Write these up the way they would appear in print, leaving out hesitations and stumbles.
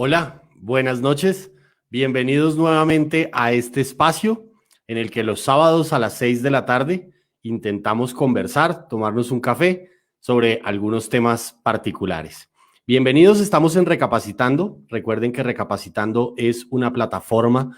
Hola, buenas noches. Bienvenidos nuevamente a este espacio en el que los sábados a las 6 de la tarde intentamos conversar, tomarnos un café sobre algunos temas particulares. Bienvenidos, estamos en Recapacitando. Recuerden que Recapacitando es una plataforma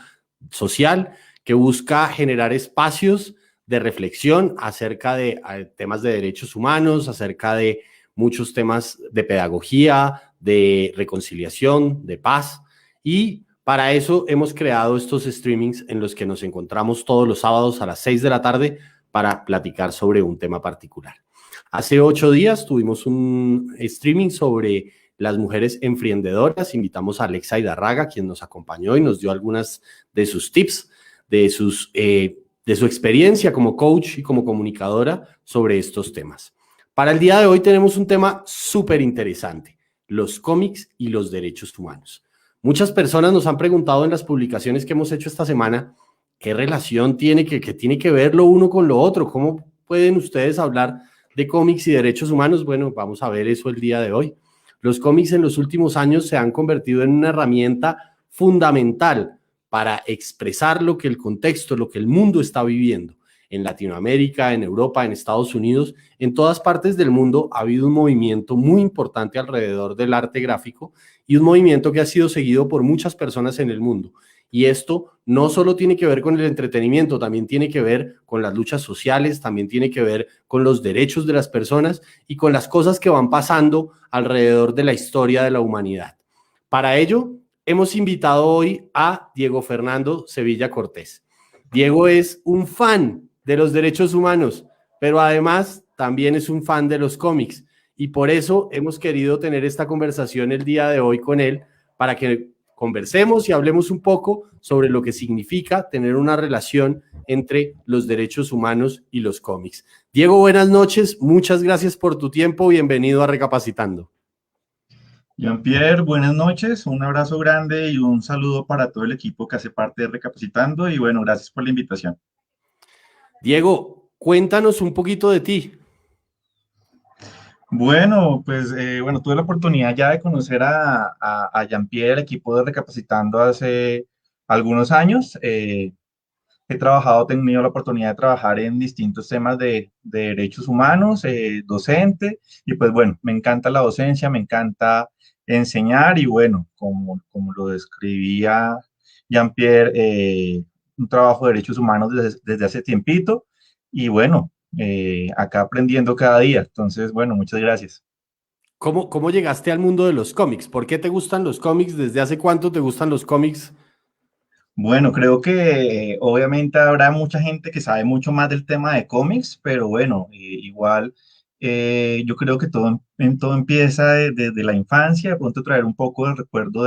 social que busca generar espacios de reflexión acerca de temas de derechos humanos, acerca de muchos temas de pedagogía, de reconciliación, de paz, y para eso hemos creado estos streamings en los que nos encontramos todos los sábados a las 6 de la tarde para platicar sobre un tema particular. Hace 8 días tuvimos un streaming sobre las mujeres emprendedoras. Invitamos a Alexa Idarraga, quien nos acompañó y nos dio algunas de sus tips, de su experiencia como coach y como comunicadora sobre estos temas. Para el día de hoy tenemos un tema súper interesante: los cómics y los derechos humanos. Muchas personas nos han preguntado en las publicaciones que hemos hecho esta semana qué relación tiene, que tiene que ver lo uno con lo otro. ¿Cómo pueden ustedes hablar de cómics y derechos humanos? Bueno, vamos a ver eso el día de hoy. Los cómics en los últimos años se han convertido en una herramienta fundamental para expresar lo que el contexto, lo que el mundo está viviendo. En Latinoamérica, en Europa, en Estados Unidos, en todas partes del mundo ha habido un movimiento muy importante alrededor del arte gráfico y un movimiento que ha sido seguido por muchas personas en el mundo. Y esto no solo tiene que ver con el entretenimiento, también tiene que ver con las luchas sociales, también tiene que ver con los derechos de las personas y con las cosas que van pasando alrededor de la historia de la humanidad. Para ello, hemos invitado hoy a Diego Fernando Sevilla Cortés. Diego es un fan de los derechos humanos, pero además también es un fan de los cómics, y por eso hemos querido tener esta conversación el día de hoy con él, para que conversemos y hablemos un poco sobre lo que significa tener una relación entre los derechos humanos y los cómics. Diego, buenas noches, muchas gracias por tu tiempo, bienvenido a Recapacitando. Jean-Pierre, buenas noches, un abrazo grande y un saludo para todo el equipo que hace parte de Recapacitando y bueno, gracias por la invitación. Diego, cuéntanos un poquito de ti. Bueno, tuve la oportunidad ya de conocer a Jean-Pierre, el equipo de Recapacitando hace algunos años. He tenido la oportunidad de trabajar en distintos temas de derechos humanos, docente, y pues bueno, me encanta la docencia, me encanta enseñar y bueno, como lo describía Jean-Pierre, un trabajo de derechos humanos desde hace tiempito y bueno, acá aprendiendo cada día. Entonces, bueno, muchas gracias. ¿Cómo llegaste al mundo de los cómics? ¿Por qué te gustan los cómics? ¿Desde hace cuánto te gustan los cómics? Bueno, creo que obviamente habrá mucha gente que sabe mucho más del tema de cómics, pero bueno, igual yo creo que todo empieza desde la infancia, de pronto traer un poco del recuerdo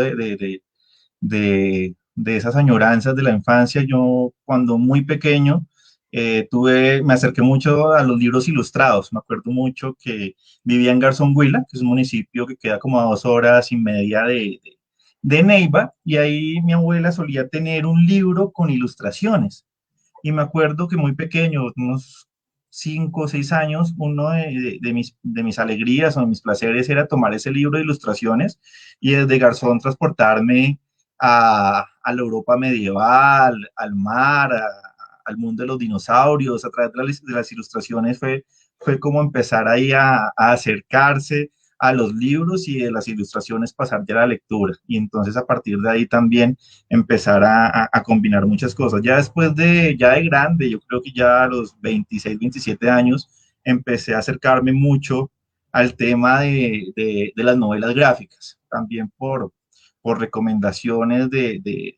de esas añoranzas de la infancia. Yo cuando muy pequeño me acerqué mucho a los libros ilustrados. Me acuerdo mucho que vivía en Garzón Huila, que es un municipio que queda como a 2 horas y media de Neiva, y ahí mi abuela solía tener un libro con ilustraciones. Y me acuerdo que muy pequeño, unos 5 o 6 años, uno de mis alegrías o de mis placeres era tomar ese libro de ilustraciones y desde Garzón transportarme a la Europa medieval, al mar, al mundo de los dinosaurios. A través de las ilustraciones fue como empezar ahí a acercarse a los libros y de las ilustraciones pasar ya a la lectura. Y entonces a partir de ahí también empezar a combinar muchas cosas. Ya de grande, yo creo que ya a los 26, 27 años, empecé a acercarme mucho al tema de las novelas gráficas, también por recomendaciones de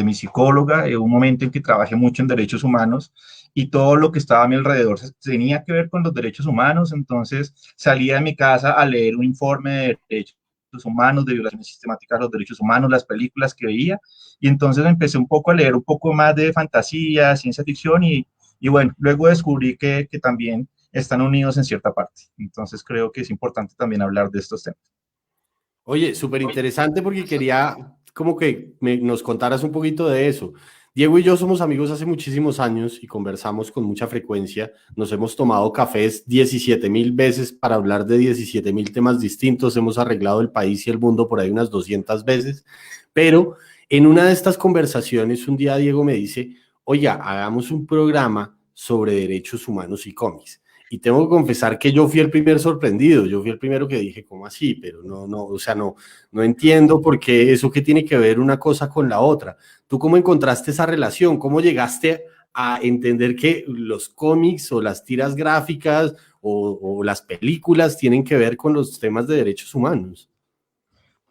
mi psicóloga, en un momento en que trabajé mucho en derechos humanos y todo lo que estaba a mi alrededor tenía que ver con los derechos humanos. Entonces salía de mi casa a leer un informe de derechos humanos, de violaciones sistemáticas de los derechos humanos, las películas que veía, y entonces empecé un poco a leer un poco más de fantasía, ciencia ficción, y bueno, luego descubrí que también están unidos en cierta parte. Entonces creo que es importante también hablar de estos temas. Oye, súper interesante porque quería como que nos contaras un poquito de eso. Diego y yo somos amigos hace muchísimos años y conversamos con mucha frecuencia. Nos hemos tomado cafés 17.000 veces para hablar de 17.000 temas distintos. Hemos arreglado el país y el mundo por ahí unas 200 veces. Pero en una de estas conversaciones, un día Diego me dice, oiga, hagamos un programa sobre derechos humanos y cómics. Y tengo que confesar que yo fui el primer sorprendido. Yo fui el primero que dije, ¿cómo así? Pero no, o sea, no entiendo por qué eso que tiene que ver una cosa con la otra. ¿Tú cómo encontraste esa relación? ¿Cómo llegaste a entender que los cómics o las tiras gráficas o las películas tienen que ver con los temas de derechos humanos?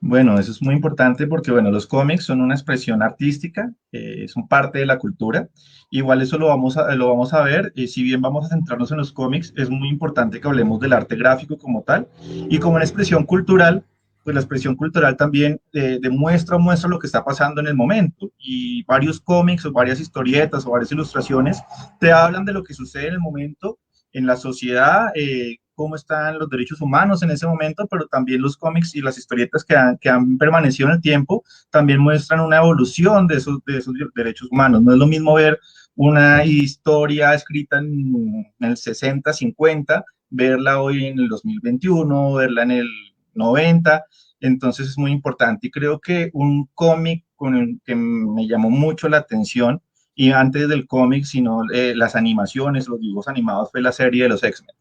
Bueno, eso es muy importante porque, bueno, los cómics son una expresión artística, son parte de la cultura. Igual eso lo vamos a ver, si bien vamos a centrarnos en los cómics, es muy importante que hablemos del arte gráfico como tal. Y como una expresión cultural, pues la expresión cultural también muestra lo que está pasando en el momento. Y varios cómics o varias historietas o varias ilustraciones te hablan de lo que sucede en el momento en la sociedad, cómo están los derechos humanos en ese momento, pero también los cómics y las historietas que han permanecido en el tiempo también muestran una evolución de esos derechos humanos. No es lo mismo ver una historia escrita en el 60, 50, verla hoy en el 2021, verla en el 90. Entonces es muy importante y creo que un cómic con el que me llamó mucho la atención y antes del cómic, sino las animaciones, los dibujos animados, fue la serie de los X-Men.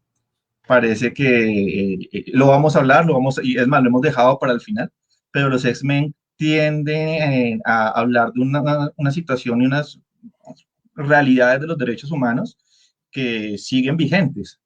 Parece que lo vamos a hablar, y es más, lo hemos dejado para el final, pero los X-Men tienden a hablar de una situación y unas realidades de los derechos humanos que siguen vigentes.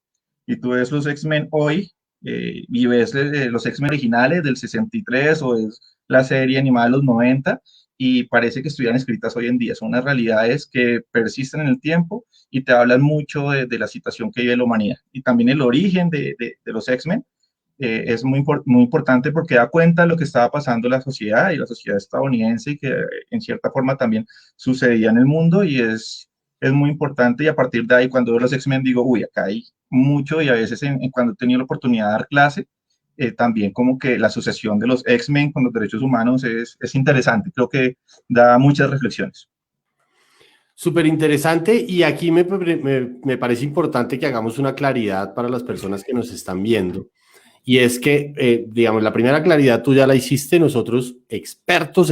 Y tú ves los X-Men hoy y ves los X-Men originales del 63 o es la serie animada de los 90 y parece que estuvieran escritas hoy en día. Son unas realidades que persisten en el tiempo y te hablan mucho de la situación que vive la humanidad. Y también el origen de los X-Men es muy importante porque da cuenta de lo que estaba pasando en la sociedad y la sociedad estadounidense y que en cierta forma también sucedía en el mundo y es muy importante y a partir de ahí cuando veo los X-Men digo, uy, acá hay mucho y a veces cuando he tenido la oportunidad de dar clase, también como que la asociación de los X-Men con los derechos humanos es interesante, creo que da muchas reflexiones. Súper interesante y aquí me parece importante que hagamos una claridad para las personas que nos están viendo. Y es que, digamos, la primera claridad tú ya la hiciste, nosotros expertos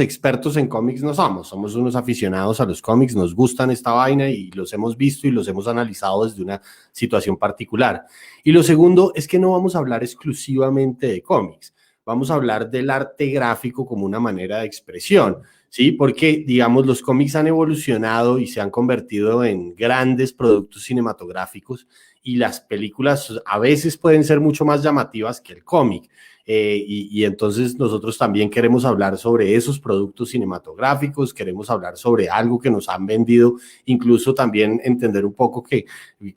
en cómics no somos unos aficionados a los cómics, nos gustan esta vaina y los hemos visto y los hemos analizado desde una situación particular. Y lo segundo es que no vamos a hablar exclusivamente de cómics, vamos a hablar del arte gráfico como una manera de expresión. Sí, porque digamos los cómics han evolucionado y se han convertido en grandes productos cinematográficos y las películas a veces pueden ser mucho más llamativas que el cómic. Y entonces nosotros también queremos hablar sobre esos productos cinematográficos, queremos hablar sobre algo que nos han vendido, incluso también entender un poco que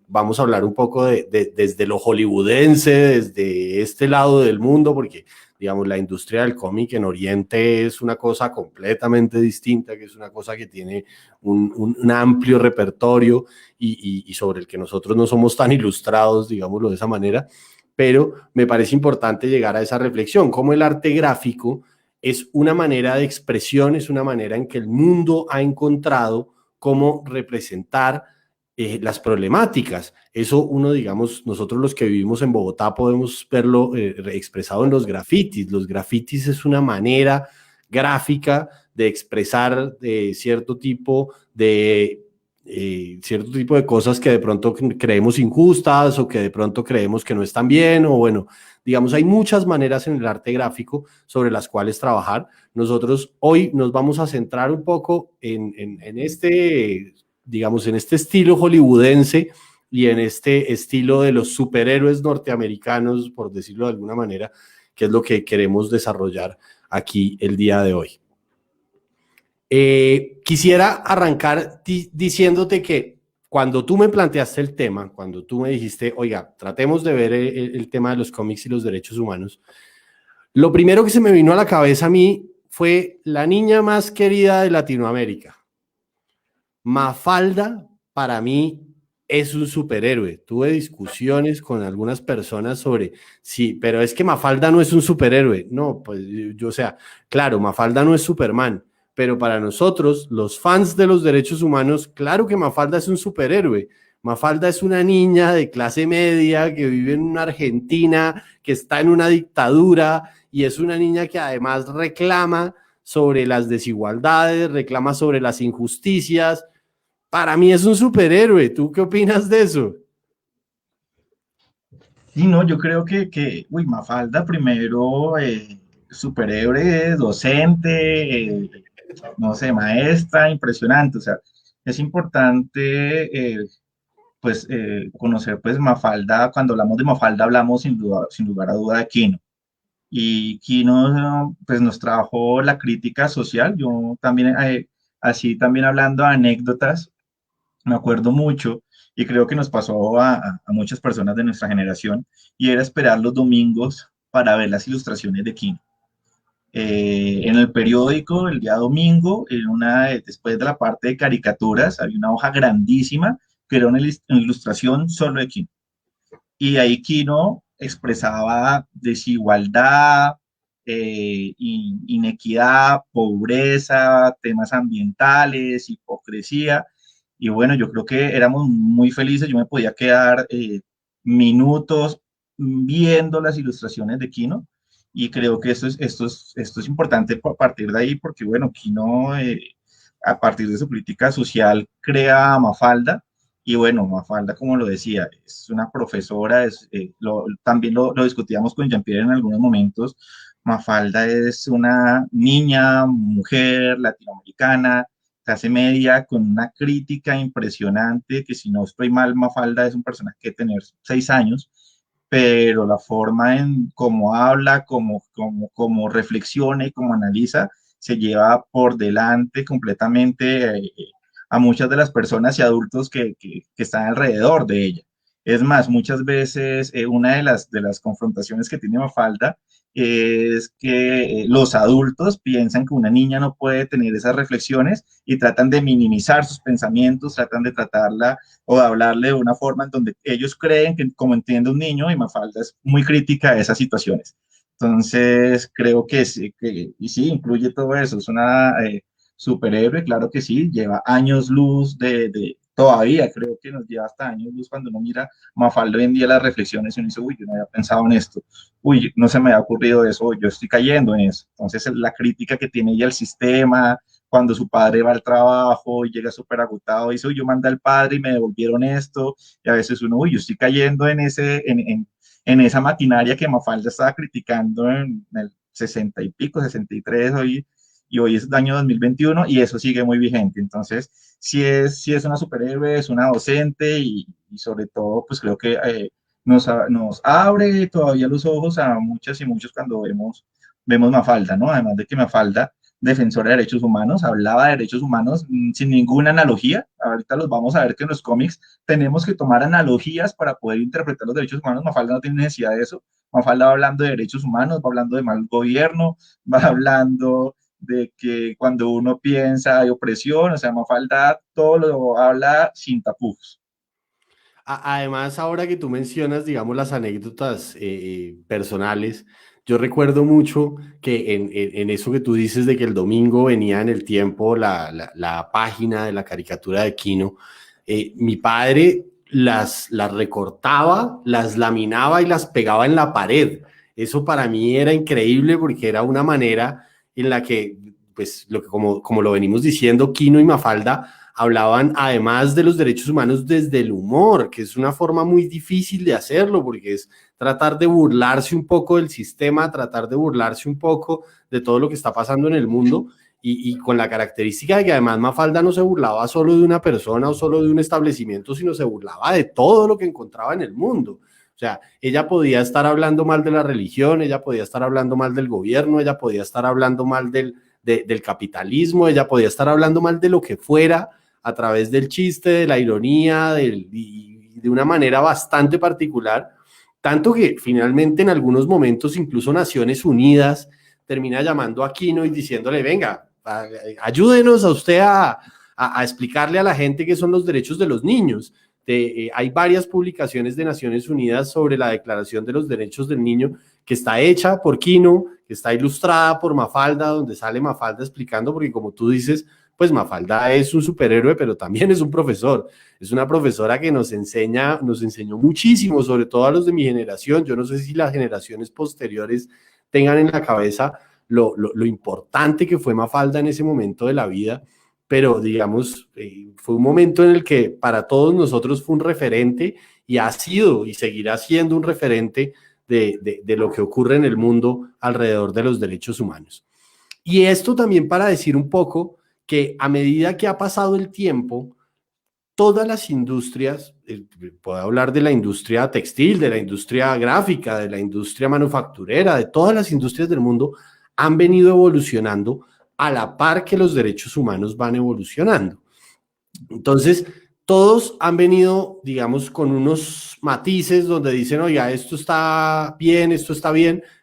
vamos a hablar un poco desde lo hollywoodense, desde este lado del mundo, porque digamos, la industria del cómic en Oriente es una cosa completamente distinta, que es una cosa que tiene un amplio repertorio y sobre el que nosotros no somos tan ilustrados, digámoslo de esa manera, pero me parece importante llegar a esa reflexión, cómo el arte gráfico es una manera de expresión, es una manera en que el mundo ha encontrado cómo representar las problemáticas. Eso uno, digamos, nosotros los que vivimos en Bogotá podemos verlo expresado en los grafitis. Los grafitis es una manera gráfica de expresar cierto tipo de cosas que de pronto creemos injustas o que de pronto creemos que no están bien o bueno, digamos, hay muchas maneras en el arte gráfico sobre las cuales trabajar. Nosotros hoy nos vamos a centrar un poco en este, digamos, en este estilo hollywoodense y en este estilo de los superhéroes norteamericanos, por decirlo de alguna manera, que es lo que queremos desarrollar aquí el día de hoy. Quisiera arrancar diciéndote que cuando tú me planteaste el tema, cuando tú me dijiste, oiga, tratemos de ver el tema de los cómics y los derechos humanos, lo primero que se me vino a la cabeza a mí fue la niña más querida de Latinoamérica. Mafalda, para mí, es un superhéroe. Tuve discusiones con algunas personas sobre, sí, pero es que Mafalda no es un superhéroe. No, pues yo, o sea, claro, Mafalda no es Superman, pero para nosotros, los fans de los derechos humanos, claro que Mafalda es un superhéroe. Mafalda es una niña de clase media que vive en una Argentina, que está en una dictadura, y es una niña que además reclama sobre las desigualdades, reclama sobre las injusticias. Para mí es un superhéroe. ¿Tú qué opinas de eso? Sí, no, yo creo uy, Mafalda primero, superhéroe, docente, no sé, maestra, impresionante, o sea, es importante, pues, conocer, pues, Mafalda. Cuando hablamos de Mafalda hablamos sin duda, sin lugar a duda de Quino, y Quino, pues, nos trajo la crítica social. Yo también, así también hablando de anécdotas, me acuerdo mucho, y creo que nos pasó a muchas personas de nuestra generación, y era esperar los domingos para ver las ilustraciones de Quino. En el periódico, el día domingo, después de la parte de caricaturas, había una hoja grandísima que era una ilustración solo de Quino. Y ahí Quino expresaba desigualdad, inequidad, pobreza, temas ambientales, hipocresía. Y bueno, yo creo que éramos muy felices. Yo me podía quedar, minutos viendo las ilustraciones de Quino, y creo que esto es importante a partir de ahí, porque bueno, Quino, a partir de su política social, crea a Mafalda. Y bueno, Mafalda, como lo decía, es una profesora, también lo discutíamos con Jean-Pierre en algunos momentos. Mafalda es una niña, mujer latinoamericana, clase media, con una crítica impresionante, que si no estoy mal, Mafalda es un personaje que tiene 6 años, pero la forma en cómo habla, cómo reflexiona y cómo analiza, se lleva por delante completamente, a muchas de las personas y adultos que están alrededor de ella. Es más, muchas veces, una de las confrontaciones que tiene Mafalda es que, los adultos piensan que una niña no puede tener esas reflexiones y tratan de minimizar sus pensamientos, tratan de tratarla o de hablarle de una forma en donde ellos creen que como entiende un niño, y Mafalda es muy crítica de esas situaciones. Entonces, creo que sí, y sí, incluye todo eso. Es una, superhéroe, claro que sí, lleva años luz todavía creo que nos lleva hasta años luz cuando uno mira Mafalda hoy en día, las reflexiones, y uno dice, uy, yo no había pensado en esto, uy, no se me había ocurrido eso, uy, yo estoy cayendo en eso. Entonces, la crítica que tiene ella al sistema, cuando su padre va al trabajo y llega súper agotado, dice, uy, yo mandé al padre y me devolvieron esto, y a veces uno, uy, yo estoy cayendo en esa maquinaria que Mafalda estaba criticando en el 60 y pico, 63, y hoy es el año 2021 y eso sigue muy vigente. Entonces, sí es una superhéroe, es una docente, y sobre todo, pues creo que, nos abre todavía los ojos a muchas y muchos cuando vemos Mafalda, ¿no? Además de que Mafalda, defensora de derechos humanos, hablaba de derechos humanos, sin ninguna analogía. Ahorita los vamos a ver que en los cómics tenemos que tomar analogías para poder interpretar los derechos humanos. Mafalda no tiene necesidad de eso. Mafalda va hablando de derechos humanos, va hablando de mal gobierno, va hablando de que cuando uno piensa hay opresión, o sea, Mafalda todo lo habla sin tapujos. Además, ahora que tú mencionas, digamos, las anécdotas personales, yo recuerdo mucho que en eso que tú dices de que el domingo venía en el tiempo la página de la caricatura de Quino, mi padre las recortaba, las laminaba y las pegaba en la pared. Eso para mí era increíble porque era una manera en la que, pues, como lo venimos diciendo, Quino y Mafalda hablaban además de los derechos humanos desde el humor, que es una forma muy difícil de hacerlo, porque es tratar de burlarse un poco del sistema, tratar de burlarse un poco de todo lo que está pasando en el mundo, y con la característica de que además Mafalda no se burlaba solo de una persona o solo de un establecimiento, sino se burlaba de todo lo que encontraba en el mundo. O sea, ella podía estar hablando mal de la religión, ella podía estar hablando mal del gobierno, ella podía estar hablando mal del capitalismo, ella podía estar hablando mal de lo que fuera, a través del chiste, de la ironía, y de una manera bastante particular, tanto que finalmente en algunos momentos incluso Naciones Unidas termina llamando a Aquino y diciéndole, venga, ayúdenos a usted a explicarle a la gente qué son los derechos de los niños. Hay varias publicaciones de Naciones Unidas sobre la Declaración de los Derechos del Niño que está hecha por Kino, que está ilustrada por Mafalda, donde sale Mafalda explicando, porque como tú dices, pues Mafalda es un superhéroe, pero también es un profesor. Es una profesora que nos enseñó muchísimo, sobre todo a los de mi generación. Yo no sé si las generaciones posteriores tengan en la cabeza lo importante que fue Mafalda en ese momento de la vida, pero digamos, fue un momento en el que para todos nosotros fue un referente y ha sido y seguirá siendo un referente de lo que ocurre en el mundo alrededor de los derechos humanos. Y esto también para decir un poco que a medida que ha pasado el tiempo, todas las industrias, puedo hablar de la industria textil, de la industria gráfica, de la industria manufacturera, de todas las industrias del mundo, han venido evolucionando a la par que los derechos humanos van evolucionando. Entonces, todos han venido, digamos, con unos matices donde dicen, oiga, esto está bien,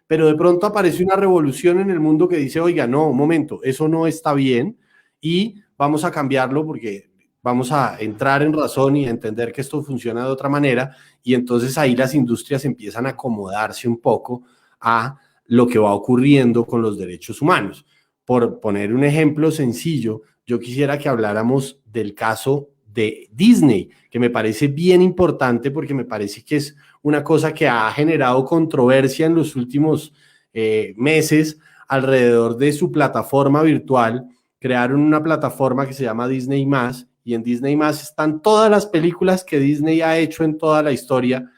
pero de pronto aparece una revolución en el mundo que dice, oiga, no, un momento, eso no está bien y vamos a cambiarlo porque vamos a entrar en razón y a entender que esto funciona de otra manera, y entonces ahí las industrias empiezan a acomodarse un poco a lo que va ocurriendo con los derechos humanos. Por poner un ejemplo sencillo, yo quisiera que habláramos del caso de Disney, que me parece bien importante porque me parece que es una cosa que ha generado controversia en los últimos meses alrededor de su plataforma virtual. Crearon una plataforma que se llama Disney+, y en Disney+ están todas las películas que Disney ha hecho en toda la historia,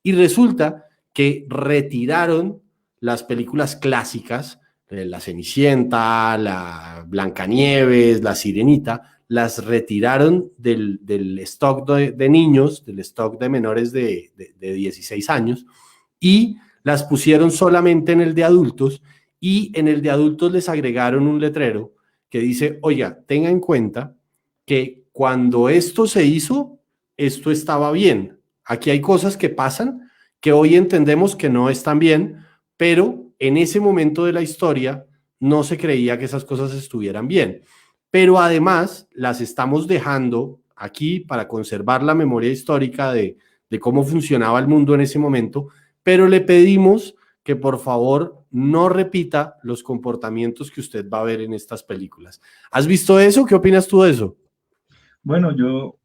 y resulta que retiraron las películas clásicas, la Cenicienta, la Blancanieves, la Sirenita, las retiraron del stock de niños, del stock de menores de 16 años, y las pusieron solamente en el de adultos, y en el de adultos les agregaron un letrero que dice, oiga, tenga en cuenta que cuando esto se hizo, esto estaba bien. Aquí hay cosas que pasan que hoy entendemos que no están bien, pero en ese momento de la historia no se creía que esas cosas estuvieran bien. Pero además las estamos dejando aquí para conservar la memoria histórica de cómo funcionaba el mundo en ese momento, pero le pedimos que por favor no repita los comportamientos que usted va a ver en estas películas. ¿Has visto eso? ¿Qué opinas tú de eso? Bueno, yo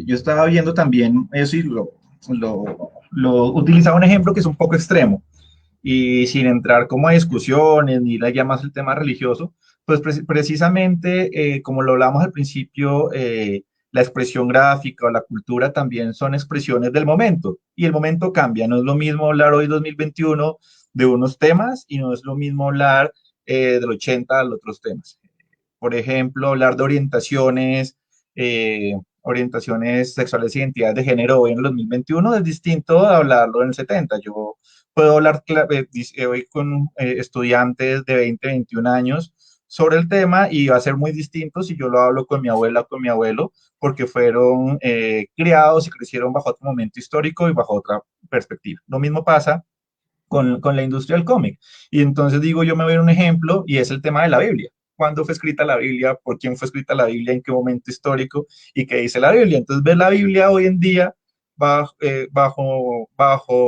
estaba viendo también eso y lo utilizaba un ejemplo que es un poco extremo y sin entrar como a discusiones ni ya más el tema religioso, pues precisamente como lo hablamos al principio, la expresión gráfica o la cultura también son expresiones del momento y el momento cambia. No es lo mismo hablar hoy 2021 de unos temas y no es lo mismo hablar del 80 de otros temas. Por ejemplo, hablar de orientaciones sexuales y identidades de género hoy en el 2021 es distinto a hablarlo en el 70. Yo puedo hablar hoy con estudiantes de 20, 21 años sobre el tema y va a ser muy distinto si yo lo hablo con mi abuela o con mi abuelo, porque fueron criados y crecieron bajo otro momento histórico y bajo otra perspectiva. Lo mismo pasa con la industria del cómic. Y entonces digo, yo me voy a un ejemplo y es el tema de la Biblia. ¿Cuándo fue escrita la Biblia? ¿Por quién fue escrita la Biblia? ¿En qué momento histórico? ¿Y qué dice la Biblia? Entonces ver la Biblia hoy en día bajo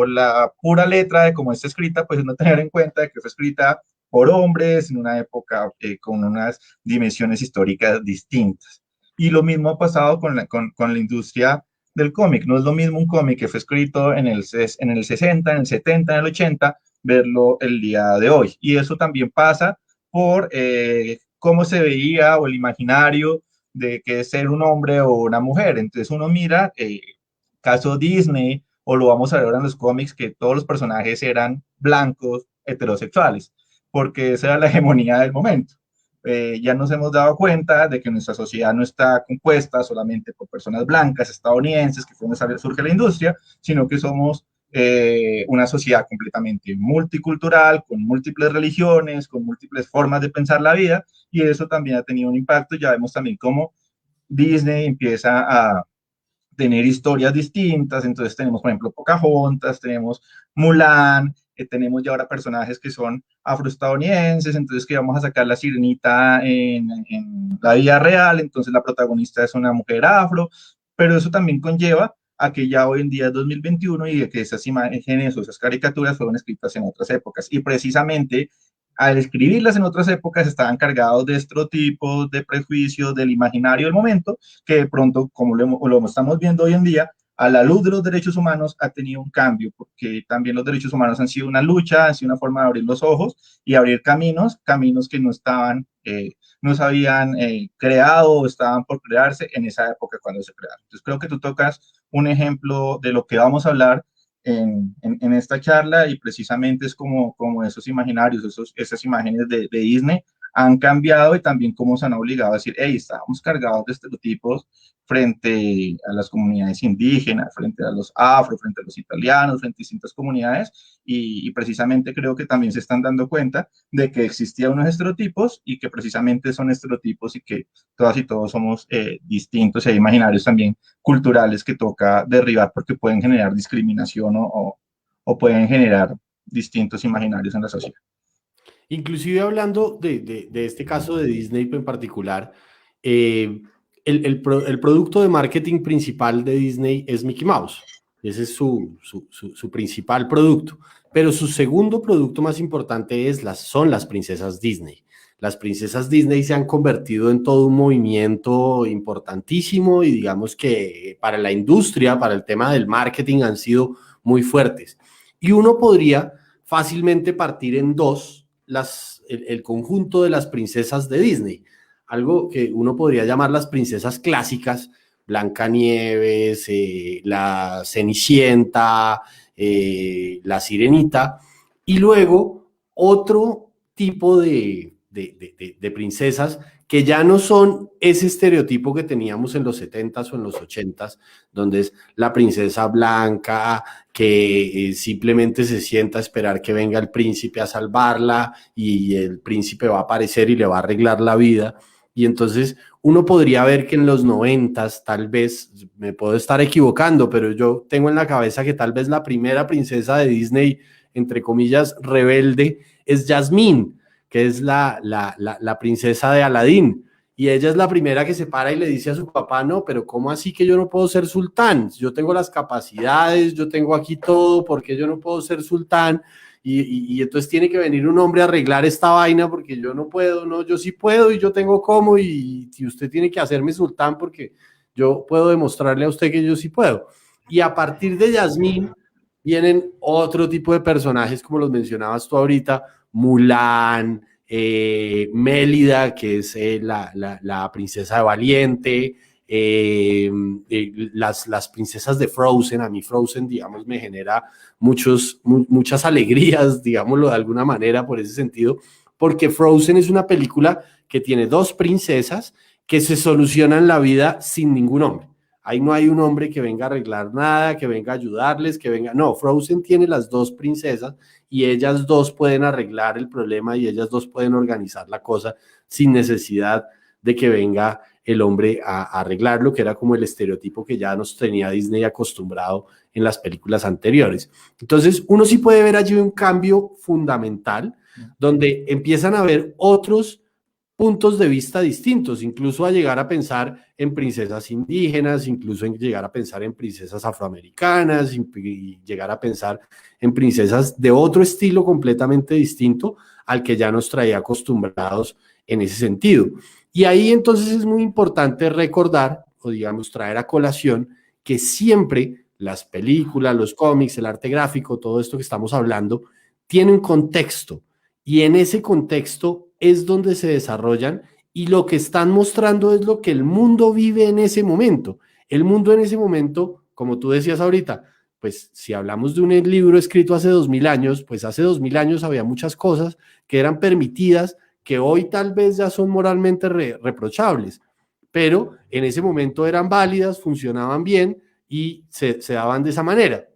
la pura letra de cómo está escrita, pues no tener en cuenta que fue escrita por hombres en una época con unas dimensiones históricas distintas. Y lo mismo ha pasado con la industria del cómic. No es lo mismo un cómic que fue escrito en el 60, en el 70, en el 80, verlo el día de hoy. Y eso también pasa por cómo se veía o el imaginario de que es ser un hombre o una mujer. Entonces uno mira, caso Disney, o lo vamos a ver ahora en los cómics, que todos los personajes eran blancos, heterosexuales, porque esa era la hegemonía del momento. Ya nos hemos dado cuenta de que nuestra sociedad no está compuesta solamente por personas blancas, estadounidenses, que fue donde surge la industria, sino que somos una sociedad completamente multicultural, con múltiples religiones, con múltiples formas de pensar la vida, y eso también ha tenido un impacto. Ya vemos también cómo Disney empieza a tener historias distintas. Entonces tenemos, por ejemplo, Pocahontas, tenemos Mulan, tenemos ya ahora personajes que son afroestadounidenses, entonces que vamos a sacar la sirenita en la vida real, entonces la protagonista es una mujer afro, pero eso también conlleva a que ya hoy en día es 2021 y de que esas imágenes o esas caricaturas fueron escritas en otras épocas. Y precisamente al escribirlas en otras épocas estaban cargados de estereotipos, de prejuicios, del imaginario del momento, que de pronto, como lo estamos viendo hoy en día, a la luz de los derechos humanos ha tenido un cambio, porque también los derechos humanos han sido una lucha, han sido una forma de abrir los ojos y abrir caminos, caminos que no estaban, no se habían creado o estaban por crearse en esa época cuando se crearon. Entonces creo que tú tocas un ejemplo de lo que vamos a hablar en esta charla y precisamente es como esos imaginarios, esas imágenes de Disney han cambiado y también cómo se han obligado a decir, hey, estábamos cargados de estereotipos frente a las comunidades indígenas, frente a los afro, frente a los italianos, frente a distintas comunidades y precisamente creo que también se están dando cuenta de que existían unos estereotipos y que precisamente son estereotipos y que todas y todos somos distintos y hay imaginarios también culturales que toca derribar porque pueden generar discriminación o pueden generar distintos imaginarios en la sociedad. Inclusive hablando de este caso de Disney en particular, eh, el producto de marketing principal de Disney es Mickey Mouse. Ese es su principal producto. Pero su segundo producto más importante son las princesas Disney. Las princesas Disney se han convertido en todo un movimiento importantísimo y digamos que para la industria, para el tema del marketing han sido muy fuertes. Y uno podría fácilmente partir en dos el conjunto de las princesas de Disney. Algo que uno podría llamar las princesas clásicas, Blancanieves, la Cenicienta, la Sirenita, y luego otro tipo de princesas que ya no son ese estereotipo que teníamos en los 70s o en los 80s, donde es la princesa blanca que simplemente se sienta a esperar que venga el príncipe a salvarla y el príncipe va a aparecer y le va a arreglar la vida. Y entonces uno podría ver que en los 90s, tal vez, me puedo estar equivocando, pero yo tengo en la cabeza que tal vez la primera princesa de Disney, entre comillas, rebelde, es Jasmine, que es la princesa de Aladín. Y ella es la primera que se para y le dice a su papá, no, pero ¿cómo así que yo no puedo ser sultán? Yo tengo las capacidades, yo tengo aquí todo, ¿por qué yo no puedo ser sultán? Y entonces tiene que venir un hombre a arreglar esta vaina porque yo no puedo, no, yo sí puedo y yo tengo cómo y usted tiene que hacerme sultán porque yo puedo demostrarle a usted que yo sí puedo. Y a partir de Yasmín vienen otro tipo de personajes como los mencionabas tú ahorita, Mulan, Mélida, que es la princesa de Valiente, las princesas de Frozen. A mí Frozen, digamos, me genera muchas alegrías, digámoslo de alguna manera, por ese sentido, porque Frozen es una película que tiene dos princesas que se solucionan la vida sin ningún hombre. Ahí no hay un hombre que venga a arreglar nada, que venga a ayudarles, que venga... No, Frozen tiene las dos princesas y ellas dos pueden arreglar el problema y ellas dos pueden organizar la cosa sin necesidad de que venga el hombre a arreglarlo, que era como el estereotipo que ya nos tenía Disney acostumbrado en las películas anteriores. Entonces, uno sí puede ver allí un cambio fundamental, donde empiezan a haber otros puntos de vista distintos, incluso a llegar a pensar en princesas indígenas, incluso en llegar a pensar en princesas afroamericanas, y llegar a pensar en princesas de otro estilo completamente distinto al que ya nos traía acostumbrados en ese sentido. Y ahí entonces es muy importante recordar, o digamos traer a colación, que siempre las películas, los cómics, el arte gráfico, todo esto que estamos hablando, tiene un contexto, y en ese contexto es donde se desarrollan y lo que están mostrando es lo que el mundo vive en ese momento. El mundo en ese momento, como tú decías ahorita, pues si hablamos de un libro escrito hace 2000 años, pues hace 2000 años había muchas cosas que eran permitidas, que hoy tal vez ya son moralmente reprochables, pero en ese momento eran válidas, funcionaban bien y se daban de esa manera.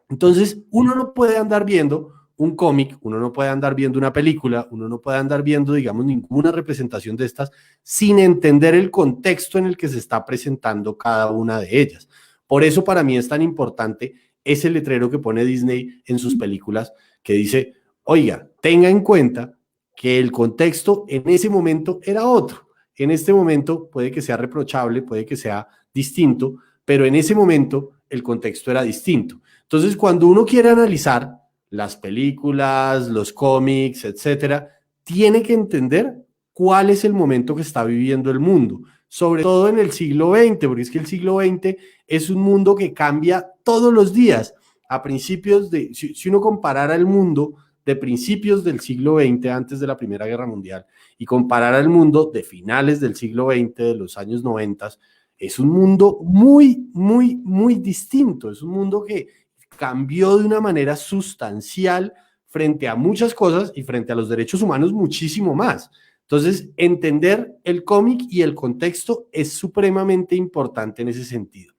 Entonces, uno no puede andar viendo un cómic, uno no puede andar viendo una película, uno no puede andar viendo, digamos, ninguna representación de estas sin entender el contexto en el que se está presentando cada una de ellas. Por eso para mí es tan importante ese letrero que pone Disney en sus películas que dice, oiga, tenga en cuenta que el contexto en ese momento era otro. En este momento puede que sea reprochable, puede que sea distinto, pero en ese momento el contexto era distinto. Entonces, cuando uno quiere analizar las películas, los cómics, etcétera, tiene que entender cuál es el momento que está viviendo el mundo, sobre todo en el siglo XX, porque es que el siglo XX es un mundo que cambia todos los días. A principios de, si uno comparara el mundo de principios del siglo XX, antes de la Primera Guerra Mundial, y comparara el mundo de finales del siglo XX, de los años 90, es un mundo muy, muy, muy distinto. Es un mundo que cambió de una manera sustancial frente a muchas cosas y frente a los derechos humanos muchísimo más. Entonces, entender el cómic y el contexto es supremamente importante en ese sentido.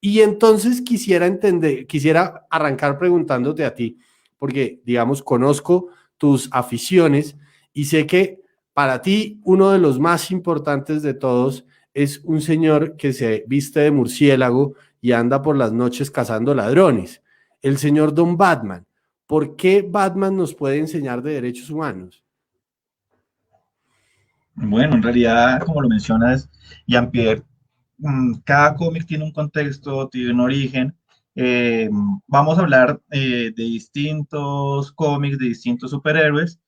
Y entonces quisiera arrancar preguntándote a ti, porque, digamos, conozco tus aficiones y sé que para ti uno de los más importantes de todos es un señor que se viste de murciélago y anda por las noches cazando ladrones, el señor Don Batman. ¿Por qué Batman nos puede enseñar de derechos humanos? Bueno, en realidad, como lo mencionas, Jean-Pierre, cada cómic tiene un contexto, tiene un origen. Eh, Vamos a hablar de distintos cómics, de distintos superhéroes.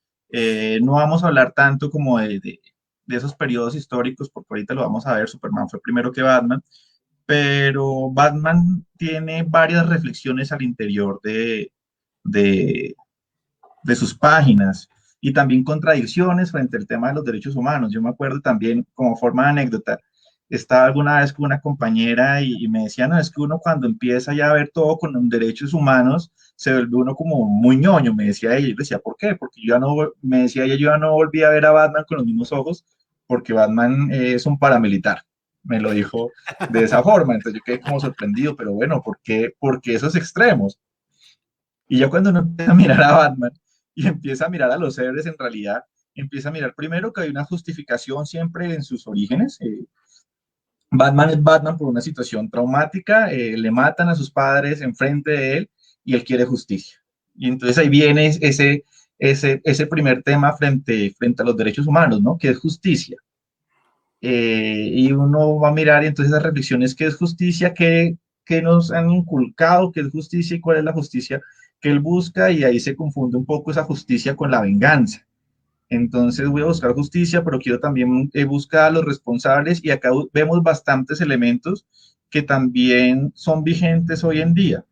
No vamos a hablar tanto como de esos periodos históricos, porque ahorita lo vamos a ver, Superman fue primero que Batman, pero Batman tiene varias reflexiones al interior de, de sus páginas y también contradicciones frente al tema de los derechos humanos. Yo me acuerdo también, como forma de anécdota, estaba alguna vez con una compañera y me decía, no, es que uno cuando empieza ya a ver todo con los derechos humanos, se vuelve uno como muy ñoño, me decía ella. Y yo decía, ¿por qué? Porque yo ya no, me decía ella, yo ya no volví a ver a Batman con los mismos ojos, porque Batman es un paramilitar. Me lo dijo de esa forma, entonces yo quedé como sorprendido, pero bueno, por qué esos extremos? Y ya cuando uno empieza a mirar a Batman y empieza a mirar a los héroes, en realidad empieza a mirar primero que hay una justificación siempre en sus orígenes. Batman es Batman por una situación traumática, le matan a sus padres enfrente de él y él quiere justicia. Y entonces ahí viene ese primer tema frente a los derechos humanos, ¿no? Que es justicia. Y uno va a mirar y entonces las reflexiones, ¿qué es justicia? ¿Qué nos han inculcado? ¿Qué es justicia y cuál es la justicia que él busca? Y ahí se confunde un poco esa justicia con la venganza. Entonces voy a buscar justicia, pero quiero también buscar a los responsables y acá vemos bastantes elementos que también son vigentes hoy en día.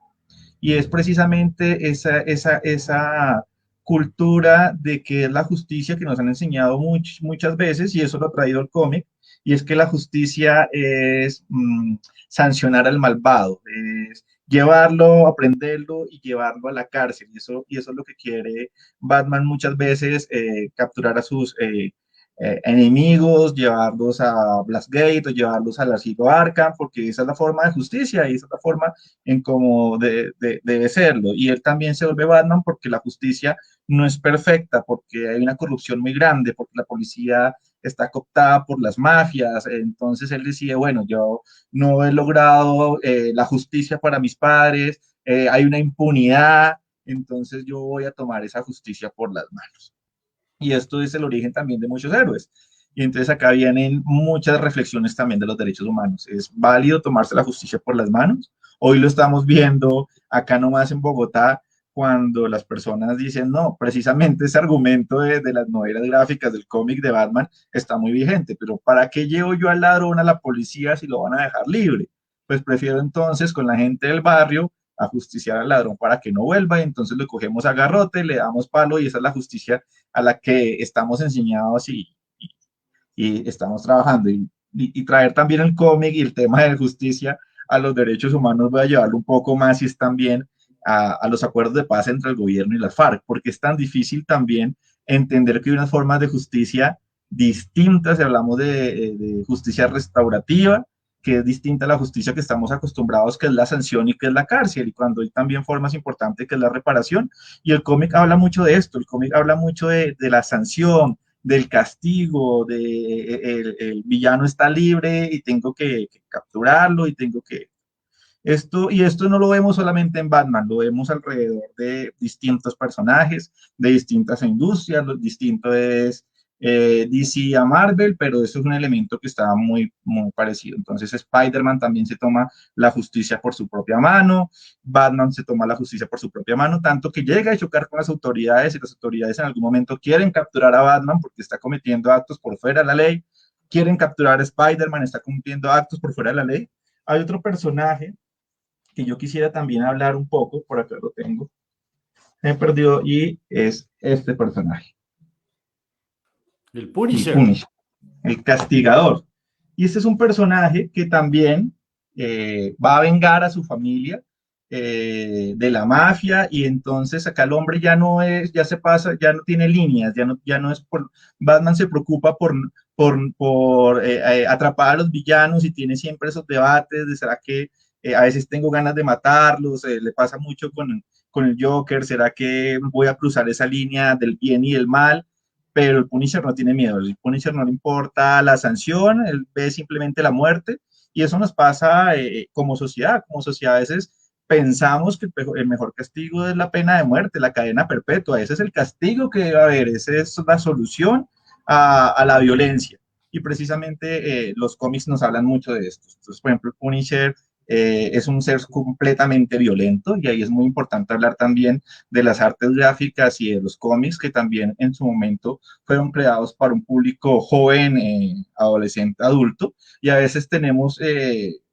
Y es precisamente esa cultura de que es la justicia que nos han enseñado muchas veces, y eso lo ha traído el cómic, y es que la justicia es sancionar al malvado, es llevarlo, aprenderlo y llevarlo a la cárcel. Y eso es lo que quiere Batman muchas veces, capturar a sus enemigos, llevarlos a Blastgate o llevarlos al asilo Arkham, porque esa es la forma de justicia y esa es la forma en cómo debe serlo. Y él también se vuelve Batman porque la justicia no es perfecta, porque hay una corrupción muy grande, porque la policía está cooptada por las mafias. Entonces él decide, bueno, yo no he logrado la justicia para mis padres, hay una impunidad, entonces yo voy a tomar esa justicia por las manos. Y esto es el origen también de muchos héroes. Y entonces acá vienen muchas reflexiones también de los derechos humanos. ¿Es válido tomarse la justicia por las manos? Hoy lo estamos viendo acá nomás en Bogotá, cuando las personas dicen, no, precisamente ese argumento de las novelas gráficas del cómic de Batman está muy vigente, pero ¿para qué llevo yo al ladrón a la policía si lo van a dejar libre? Pues prefiero entonces con la gente del barrio ajusticiar al ladrón para que no vuelva, y entonces lo cogemos a garrote, le damos palo, y esa es la justicia a la que estamos enseñados y estamos trabajando. Y traer también el cómic y el tema de justicia a los derechos humanos, voy a llevarlo un poco más, y es también a los acuerdos de paz entre el gobierno y las FARC, porque es tan difícil también entender que hay unas formas de justicia distintas, si hablamos de justicia restaurativa, que es distinta a la justicia que estamos acostumbrados, que es la sanción y que es la cárcel, y cuando hay también formas importantes que es la reparación. Y el cómic habla mucho de esto, el cómic habla mucho de la sanción, del castigo, el villano está libre y tengo que capturarlo y tengo que... Esto no lo vemos solamente en Batman, lo vemos alrededor de distintos personajes, de distintas industrias, los distintos DC a Marvel, pero eso es un elemento que estaba muy parecido. Entonces Spider-Man también se toma la justicia por su propia mano, Batman se toma la justicia por su propia mano, tanto que llega a chocar con las autoridades y las autoridades en algún momento quieren capturar a Batman porque está cometiendo actos por fuera de la ley, quieren capturar a Spider-Man, está cometiendo actos por fuera de la ley. Hay otro personaje que yo quisiera también hablar un poco, por acá lo tengo, me perdió, y es este personaje, El el Punisher. Punisher, el castigador. Y este es un personaje que también va a vengar a su familia de la mafia, y entonces acá el hombre ya no es, ya se pasa, ya no tiene líneas, ya no es por, Batman se preocupa por atrapar a los villanos y tiene siempre esos debates de será que a veces tengo ganas de matarlos, le pasa mucho con el Joker, será que voy a cruzar esa línea del bien y del mal, pero el Punisher no tiene miedo, el Punisher no le importa la sanción, él ve simplemente la muerte, y eso nos pasa como sociedad a veces pensamos que el mejor castigo es la pena de muerte, la cadena perpetua, ese es el castigo que debe haber, esa es la solución a la violencia, y precisamente los cómics nos hablan mucho de esto. Entonces, por ejemplo, el Punisher es un ser completamente violento, y ahí es muy importante hablar también de las artes gráficas y de los cómics que también en su momento fueron creados para un público joven, adolescente, adulto, y a veces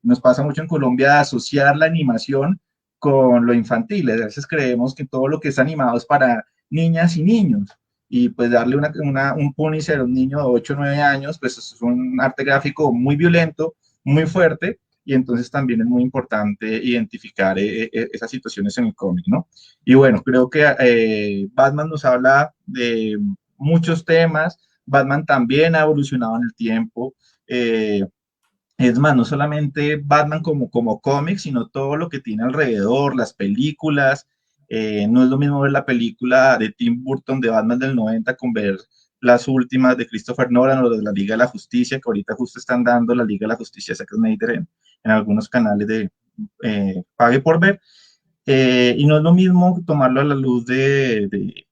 nos pasa mucho en Colombia asociar la animación con lo infantil, a veces creemos que todo lo que es animado es para niñas y niños, y pues darle un Punisher a un niño de 8 o 9 años, pues es un arte gráfico muy violento, muy fuerte, y entonces también es muy importante identificar esas situaciones en el cómic, ¿no? Y bueno, creo que Batman nos habla de muchos temas, Batman también ha evolucionado en el tiempo, es más, no solamente Batman como cómic, sino todo lo que tiene alrededor, las películas. No es lo mismo ver la película de Tim Burton de Batman del 90 con ver las últimas de Christopher Nolan o de la Liga de la Justicia, que ahorita justo están dando la Liga de la Justicia Zack Snyder en algunos canales de pague por ver. Y no es lo mismo tomarlo a la luz de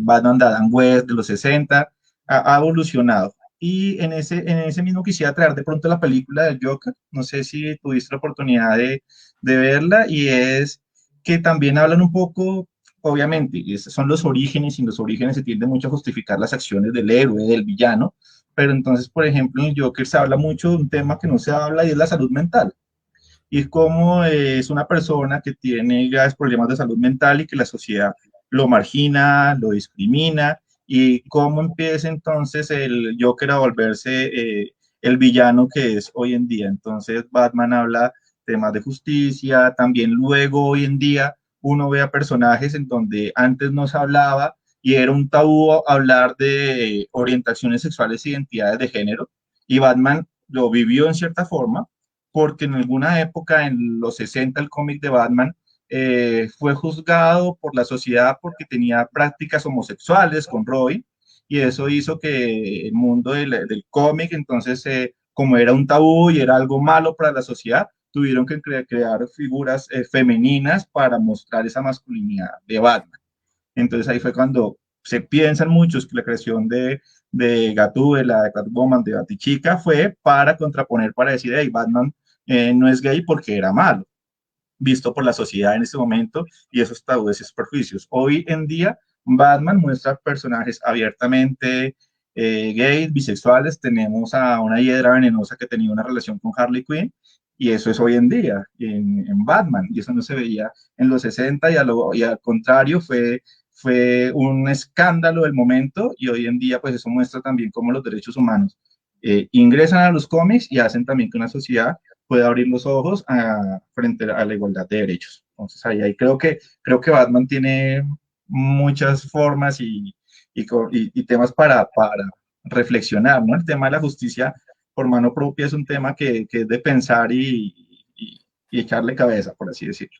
Batman de Adam West de los 60, ha evolucionado. Y en ese mismo quisiera traer de pronto la película del Joker, no sé si tuviste la oportunidad de verla, y es que también hablan un poco, obviamente, y esos son los orígenes, y en los orígenes se tiende mucho a justificar las acciones del héroe, del villano, pero entonces, por ejemplo, en el Joker se habla mucho de un tema que no se habla, y es la salud mental, y cómo es una persona que tiene graves problemas de salud mental y que la sociedad lo margina, lo discrimina, y cómo empieza entonces el Joker a volverse el villano que es hoy en día. Entonces Batman habla temas de justicia, también luego hoy en día uno ve a personajes en donde antes no se hablaba y era un tabú hablar de orientaciones sexuales e identidades de género, y Batman lo vivió en cierta forma, porque en alguna época, en los 60, el cómic de Batman fue juzgado por la sociedad porque tenía prácticas homosexuales con Robin, y eso hizo que el mundo del cómic, entonces, como era un tabú y era algo malo para la sociedad, tuvieron que crear figuras femeninas para mostrar esa masculinidad de Batman. Entonces ahí fue cuando se piensan muchos que la creación de Gatúbela, de Catwoman, de Batichica fue para contraponer, para decir, hey, Batman no es gay porque era malo, visto por la sociedad en ese momento, y esos tabúes y esos perjuicios. Hoy en día, Batman muestra personajes abiertamente gays, bisexuales. Tenemos a una hiedra venenosa que tenía una relación con Harley Quinn, y eso es hoy en día en Batman, y eso no se veía en los 60, y al contrario, fue un escándalo del momento, y hoy en día pues eso muestra también cómo los derechos humanos ingresan a los cómics y hacen también que una sociedad pueda abrir los ojos frente a la igualdad de derechos. Entonces ahí creo que Batman tiene muchas formas y temas para reflexionar, ¿no? El tema de la justicia por mano propia es un tema que es de pensar y echarle cabeza, por así decirlo.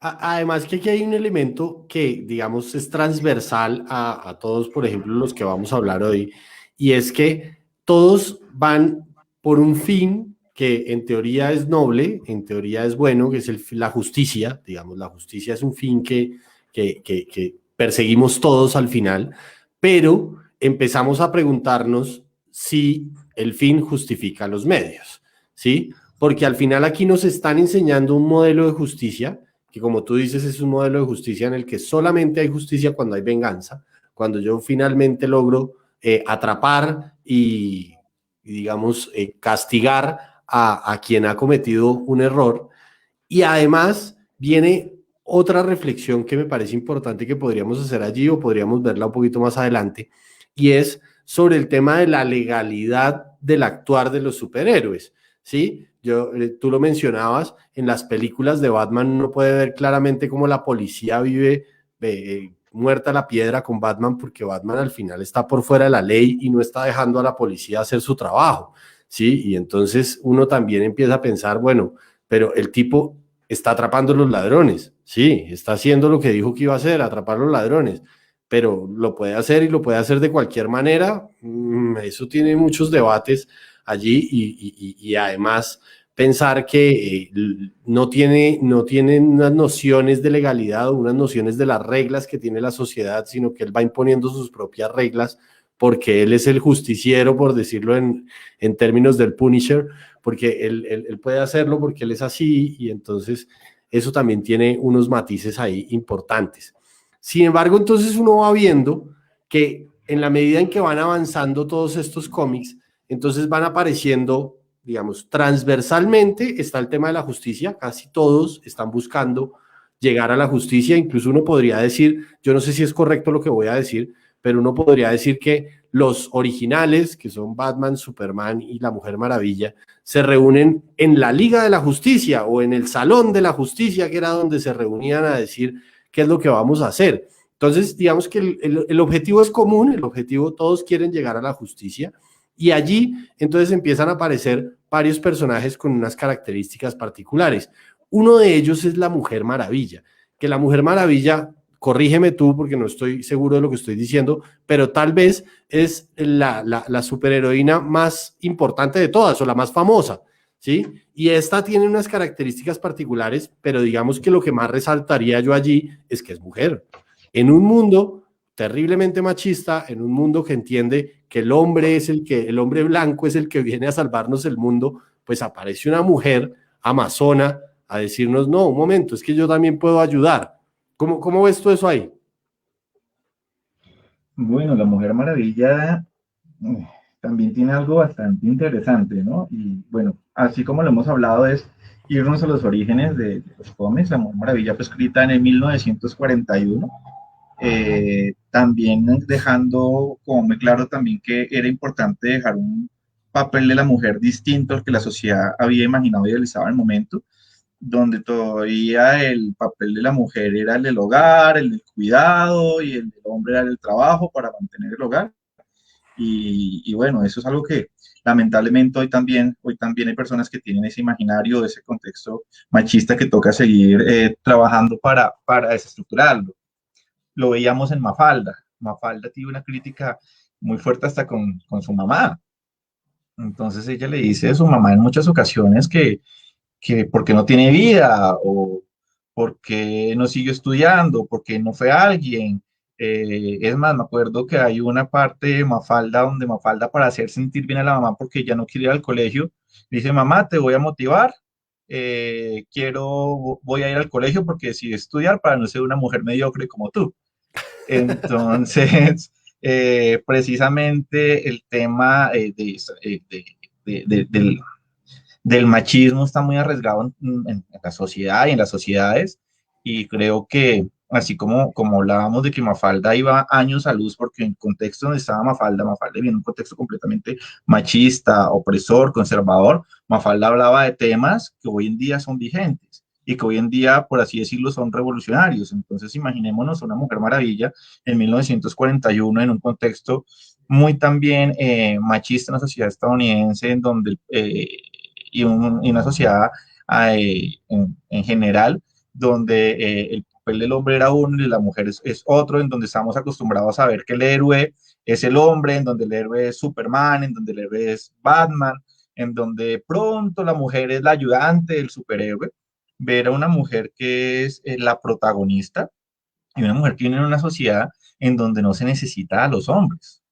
Además que aquí hay un elemento que, digamos, es transversal a todos, por ejemplo, los que vamos a hablar hoy, y es que todos van por un fin que en teoría es noble, en teoría es bueno, que es la justicia, digamos, la justicia es un fin que perseguimos todos al final, pero empezamos a preguntarnos si el fin justifica los medios, ¿sí? Porque al final aquí nos están enseñando un modelo de justicia, que como tú dices es un modelo de justicia en el que solamente hay justicia cuando hay venganza, cuando yo finalmente logro atrapar y digamos, castigar a quien ha cometido un error. Y además viene otra reflexión que me parece importante que podríamos hacer allí o podríamos verla un poquito más adelante, y es sobre el tema de la legalidad del actuar de los superhéroes, ¿sí? Tú lo mencionabas, en las películas de Batman uno puede ver claramente cómo la policía vive muerta la piedra con Batman porque Batman al final está por fuera de la ley y no está dejando a la policía hacer su trabajo, ¿sí? Y entonces uno también empieza a pensar, bueno, pero el tipo está atrapando a los ladrones, sí, está haciendo lo que dijo que iba a hacer, atrapar a los ladrones, pero lo puede hacer y lo puede hacer de cualquier manera. Eso tiene muchos debates allí y además pensar que no tiene unas nociones de legalidad o unas nociones de las reglas que tiene la sociedad, sino que él va imponiendo sus propias reglas porque él es el justiciero, por decirlo en términos del Punisher, porque él puede hacerlo porque él es así y entonces eso también tiene unos matices ahí importantes. Sin embargo, entonces uno va viendo que en la medida en que van avanzando todos estos cómics, entonces van apareciendo, digamos, transversalmente está el tema de la justicia, casi todos están buscando llegar a la justicia, incluso uno podría decir, yo no sé si es correcto lo que voy a decir, pero uno podría decir que los originales, que son Batman, Superman y la Mujer Maravilla, se reúnen en la Liga de la Justicia o en el Salón de la Justicia, que era donde se reunían a decir qué es lo que vamos a hacer. Entonces, digamos que el objetivo es común, el objetivo, todos quieren llegar a la justicia, y allí entonces empiezan a aparecer varios personajes con unas características particulares. Uno de ellos es la Mujer Maravilla, que la Mujer Maravilla, corrígeme tú porque no estoy seguro de lo que estoy diciendo, pero tal vez es la superheroína más importante de todas o la más famosa, ¿sí? Y esta tiene unas características particulares, pero digamos que lo que más resaltaría yo allí es que es mujer. En un mundo terriblemente machista, en un mundo que entiende que el hombre blanco es el que viene a salvarnos el mundo, pues aparece una mujer amazona a decirnos, no, un momento, es que yo también puedo ayudar. ¿Cómo ves tú eso ahí? Bueno, la Mujer Maravilla eh, también tiene algo bastante interesante, ¿no? Y bueno, así como lo hemos hablado, es irnos a los orígenes de los cómics. La Mujer Maravilla fue escrita en el 1941, también dejando como muy claro también que era importante dejar un papel de la mujer distinto al que la sociedad había imaginado y idealizado en el momento, donde todavía el papel de la mujer era el del hogar, el del cuidado, y el del hombre era el trabajo para mantener el hogar. Y bueno, eso es algo que lamentablemente hoy también hay personas que tienen ese imaginario, ese contexto machista que toca seguir trabajando para desestructurarlo. Lo veíamos en Mafalda. Mafalda tiene una crítica muy fuerte hasta con su mamá. Entonces ella le dice a su mamá en muchas ocasiones que porque no tiene vida o porque no siguió estudiando, porque no fue alguien. Es más, me acuerdo que hay una parte de Mafalda donde Mafalda, para hacer sentir bien a la mamá porque ya no quiere ir al colegio, dice, mamá, te voy a motivar, voy a ir al colegio porque decidí estudiar para no ser una mujer mediocre como tú. Entonces, precisamente el tema del machismo está muy arriesgado en la sociedad y en las sociedades, y creo que así como hablábamos de que Mafalda iba años a luz, porque en el contexto donde estaba Mafalda, Mafalda viene en un contexto completamente machista, opresor, conservador. Mafalda hablaba de temas que hoy en día son vigentes y que hoy en día, por así decirlo, son revolucionarios. Entonces, imaginémonos una Mujer Maravilla en 1941 en un contexto muy también machista en la sociedad estadounidense, en donde y una sociedad en general, donde el papel del hombre era uno y de la mujer es otro, en donde estamos acostumbrados a ver que el héroe es el hombre, en donde el héroe es Superman, en donde el héroe es Batman, en donde pronto la mujer es la ayudante del superhéroe. Ver a una mujer que es la protagonista y una mujer que viene en una sociedad en donde no se necesita a los hombres.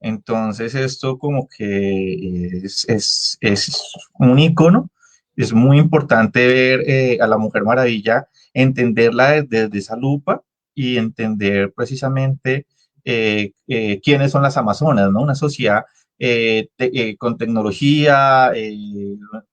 Entonces esto como que es un icono, es muy importante ver a la Mujer Maravilla, entenderla desde esa lupa y entender precisamente quiénes son las Amazonas, ¿no? Una sociedad con tecnología,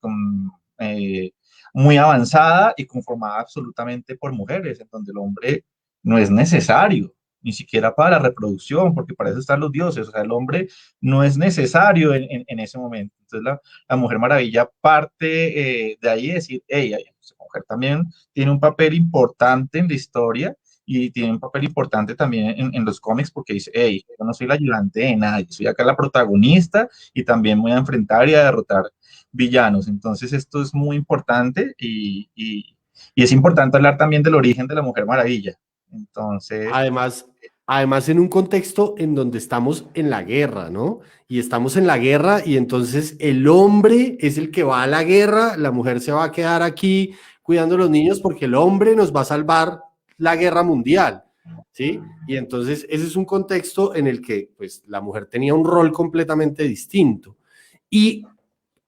con, eh, muy avanzada y conformada absolutamente por mujeres, en donde el hombre no es necesario ni siquiera para la reproducción, porque para eso están los dioses, o sea, el hombre no es necesario en ese momento. Entonces la Mujer Maravilla parte de ahí, decir, hey, esa mujer también tiene un papel importante en la historia y tiene un papel importante también en los cómics porque dice, hey, yo no soy la ayudante de nadie, soy acá la protagonista y también voy a enfrentar y a derrotar villanos. Entonces esto es muy importante y es importante hablar también del origen de la Mujer Maravilla. Entonces, Además, además en un contexto en donde estamos en la guerra, ¿no? Y estamos en la guerra y entonces el hombre es el que va a la guerra, la mujer se va a quedar aquí cuidando a los niños porque el hombre nos va a salvar la guerra mundial, ¿sí? Y entonces ese es un contexto en el que pues la mujer tenía un rol completamente distinto. Y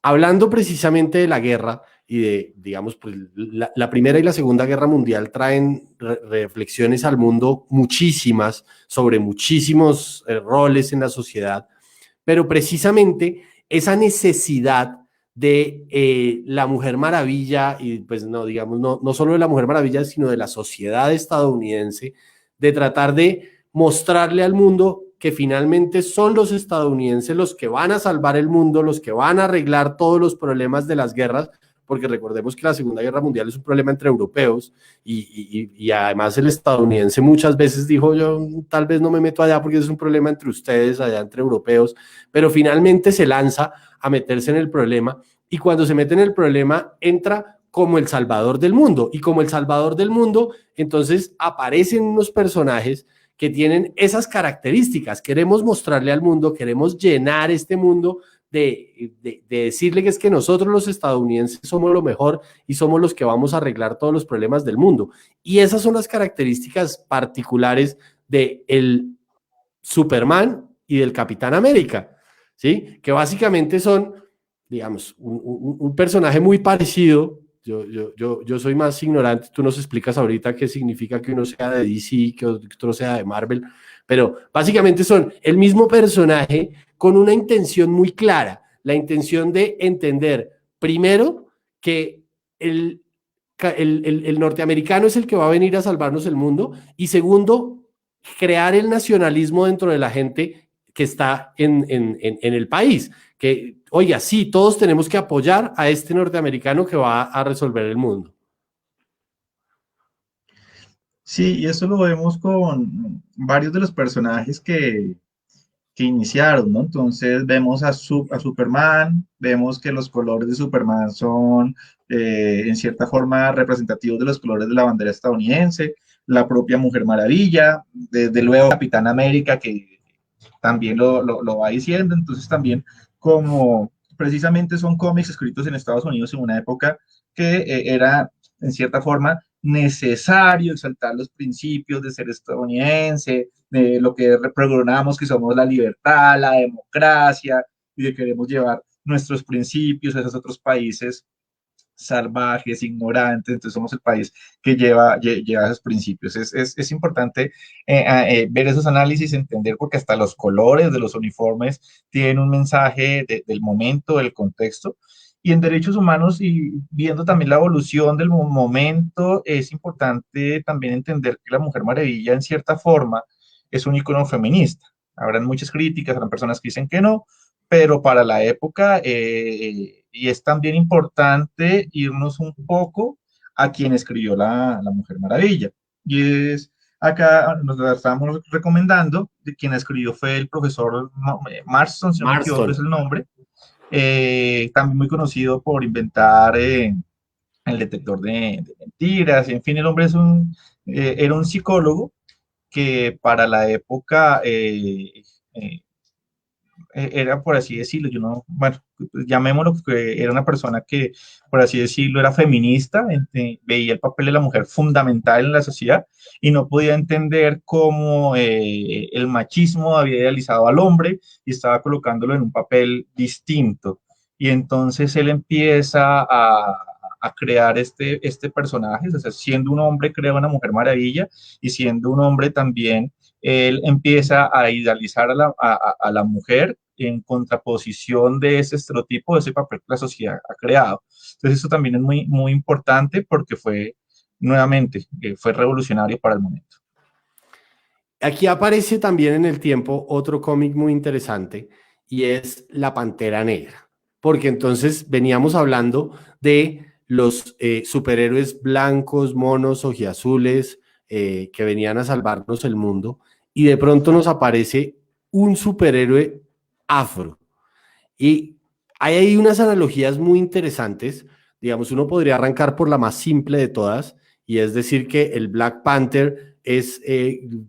hablando precisamente de la guerra y de, digamos, pues la Primera y la Segunda Guerra Mundial traen reflexiones al mundo muchísimas sobre muchísimos roles en la sociedad, pero precisamente esa necesidad de la Mujer Maravilla, y pues no, digamos, no solo de la Mujer Maravilla, sino de la sociedad estadounidense, de tratar de mostrarle al mundo que finalmente son los estadounidenses los que van a salvar el mundo, los que van a arreglar todos los problemas de las guerras, porque recordemos que la Segunda Guerra Mundial es un problema entre europeos y además el estadounidense muchas veces dijo yo tal vez no me meto allá porque es un problema entre ustedes, allá entre europeos, pero finalmente se lanza a meterse en el problema y cuando se mete en el problema entra como el salvador del mundo y como el salvador del mundo entonces aparecen unos personajes que tienen esas características. Queremos mostrarle al mundo, queremos llenar este mundo de decirle que es que nosotros los estadounidenses somos lo mejor y somos los que vamos a arreglar todos los problemas del mundo. Y esas son las características particulares de el Superman y del Capitán América, ¿sí? Que básicamente son, digamos, un personaje muy parecido. Yo soy más ignorante, tú nos explicas ahorita qué significa que uno sea de DC, que otro sea de Marvel, pero básicamente son el mismo personaje con una intención muy clara, la intención de entender, primero, que el norteamericano es el que va a venir a salvarnos el mundo, y segundo, crear el nacionalismo dentro de la gente que está en el país. Que, oiga, sí, todos tenemos que apoyar a este norteamericano que va a resolver el mundo. sí, y eso lo vemos con varios de los personajes que iniciaron, ¿no? Entonces vemos a Superman, vemos que los colores de Superman son en cierta forma representativos de los colores de la bandera estadounidense, la propia Mujer Maravilla, desde luego Capitán América, que también lo va diciendo, entonces también como precisamente son cómics escritos en Estados Unidos en una época que era en cierta forma necesario exaltar los principios de ser estadounidense, de lo que pregonamos que somos la libertad, la democracia, y que queremos llevar nuestros principios a esos otros países salvajes, ignorantes, entonces somos el país que lleva esos principios. Es importante ver esos análisis, entender, porque hasta los colores de los uniformes tienen un mensaje del momento, del contexto. Y en derechos humanos y viendo también la evolución del momento, es importante también entender que la Mujer Maravilla, en cierta forma, es un icono feminista. Habrán muchas críticas, habrán personas que dicen que no, pero para la época, y es también importante irnos un poco a quien escribió la Mujer Maravilla. Y es acá, nos la estamos recomendando, de quien escribió fue el profesor Marston, si no me equivoco es Marston. el nombre, también muy conocido por inventar el detector de mentiras, en fin, el hombre era un psicólogo que para la época era, por así decirlo, yo no, bueno, llamémoslo que era una persona que, por así decirlo, era feminista, veía el papel de la mujer fundamental en la sociedad y no podía entender cómo el machismo había idealizado al hombre y estaba colocándolo en un papel distinto. Y entonces él empieza a crear este personaje, o sea, siendo un hombre crea una mujer maravilla y siendo un hombre también él empieza a idealizar a la mujer en contraposición de ese estereotipo, de ese papel que la sociedad ha creado. Entonces eso también es muy, muy importante porque fue, nuevamente, fue revolucionario para el momento. Aquí aparece también en el tiempo otro cómic muy interesante y es La Pantera Negra, porque entonces veníamos hablando de los superhéroes blancos, monos, ojiazules, que venían a salvarnos el mundo y de pronto nos aparece un superhéroe afro. Y hay ahí unas analogías muy interesantes. Digamos, uno podría arrancar por la más simple de todas, y es decir que el Black Panther es,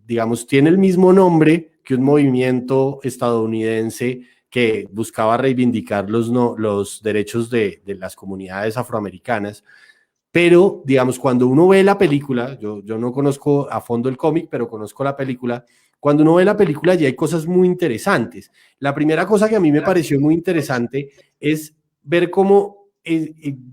digamos, tiene el mismo nombre que un movimiento estadounidense que buscaba reivindicar los, no, los derechos de las comunidades afroamericanas. Pero, digamos, cuando uno ve la película, yo no conozco a fondo el cómic, pero conozco la película, cuando uno ve la película ya hay cosas muy interesantes. La primera cosa que a mí me pareció muy interesante es ver cómo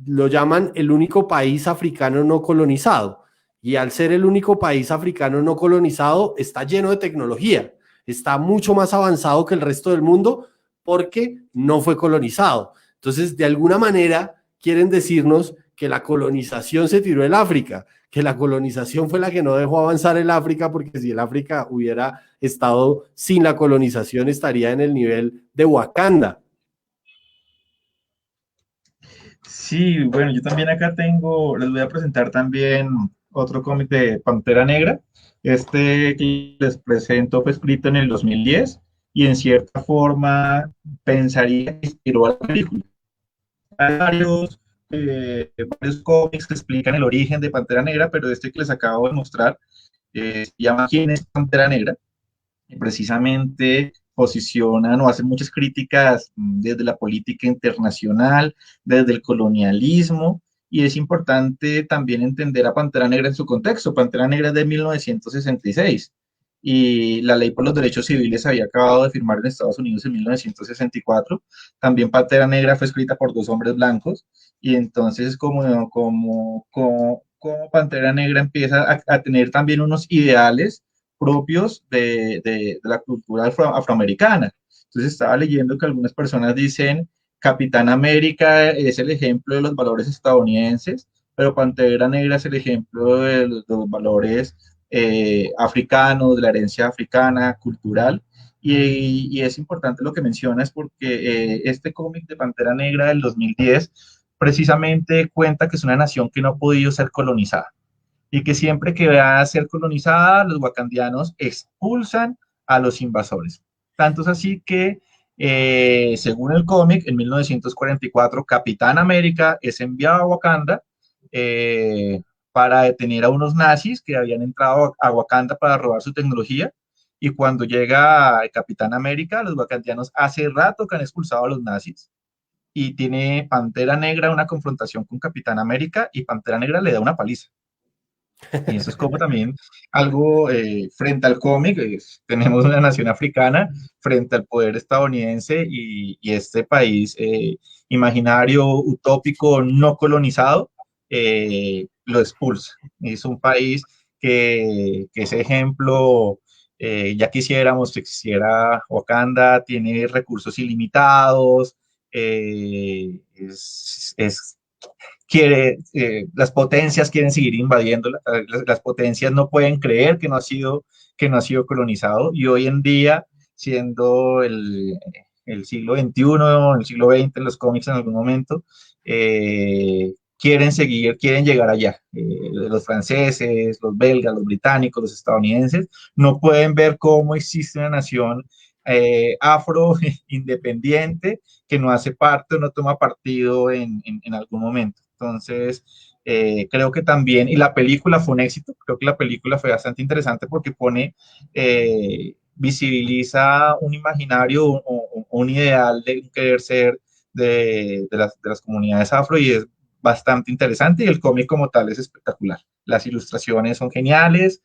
lo llaman el único país africano no colonizado. Y al ser el único país africano no colonizado, está lleno de tecnología, está mucho más avanzado que el resto del mundo porque no fue colonizado. Entonces, de alguna manera, quieren decirnos que la colonización se tiró el África, que la colonización fue la que no dejó avanzar el África, porque si el África hubiera estado sin la colonización, estaría en el nivel de Wakanda. Sí, bueno, yo también acá tengo, les voy a presentar también otro cómic de Pantera Negra. Este que les presento fue escrito en el 2010 y en cierta forma pensaría que inspiró a la película. Hay varios cómics que explican el origen de Pantera Negra, pero este que les acabo de mostrar se llama ¿Quién es Pantera Negra? Y precisamente posicionan o hacen muchas críticas desde la política internacional, desde el colonialismo, y es importante también entender a Pantera Negra en su contexto. Pantera Negra es de 1966 y la ley por los derechos civiles se había acabado de firmar en Estados Unidos en 1964. También Pantera Negra fue escrita por dos hombres blancos y entonces como Pantera Negra empieza a tener también unos ideales propios de la cultura afroamericana. Entonces estaba leyendo que algunas personas dicen Capitán América es el ejemplo de los valores estadounidenses, pero Pantera Negra es el ejemplo de los valores africanos, de la herencia africana, cultural. Y es importante lo que mencionas porque este cómic de Pantera Negra del 2010 precisamente cuenta que es una nación que no ha podido ser colonizada y que siempre que va a ser colonizada, los wakandianos expulsan a los invasores. Tanto es así que, según el cómic, en 1944, Capitán América es enviado a Wakanda eh, para detener a unos nazis que habían entrado a Wakanda para robar su tecnología. Y cuando llega el Capitán América, los wakandianos hace rato que han expulsado a los nazis y tiene Pantera Negra una confrontación con Capitán América y Pantera Negra le da una paliza. Y eso es como también algo frente al cómic, tenemos una nación africana frente al poder estadounidense y este país imaginario, utópico, no colonizado, lo expulsa. Es un país que ese ejemplo, ya quisiéramos que existiera Wakanda, tiene recursos ilimitados, es las potencias quieren seguir invadiendo, las potencias no pueden creer que no ha sido colonizado y hoy en día, siendo el siglo XXI, el siglo XX, los cómics en algún momento, quieren seguir, quieren llegar allá. Los franceses, los belgas, los británicos, los estadounidenses, no pueden ver cómo existe una nación afro independiente que no hace parte o no toma partido en algún momento. Entonces, creo que también, y la película fue un éxito, creo que la película fue bastante interesante porque visibiliza un imaginario, un ideal de querer ser de las comunidades afro y es bastante interesante y el cómic como tal es espectacular. Las ilustraciones son geniales.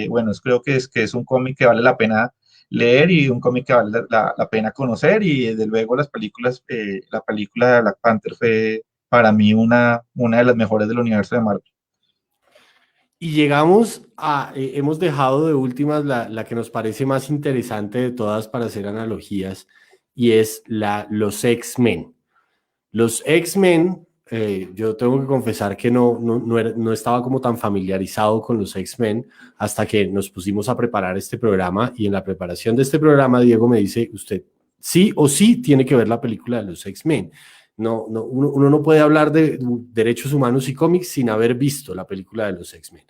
Bueno, creo que es un cómic que vale la pena leer y un cómic que vale la pena conocer y desde luego las películas, la película de Black Panther fue para mí una de las mejores del universo de Marvel. Y llegamos a, hemos dejado de últimas la que nos parece más interesante de todas para hacer analogías, y es los X-Men. Los X-Men, yo tengo que confesar que no estaba como tan familiarizado con los X-Men hasta que nos pusimos a preparar este programa, y en la preparación de este programa Diego me dice, usted sí o sí tiene que ver la película de los X-Men. Uno no puede hablar de derechos humanos y cómics sin haber visto la película de los X-Men.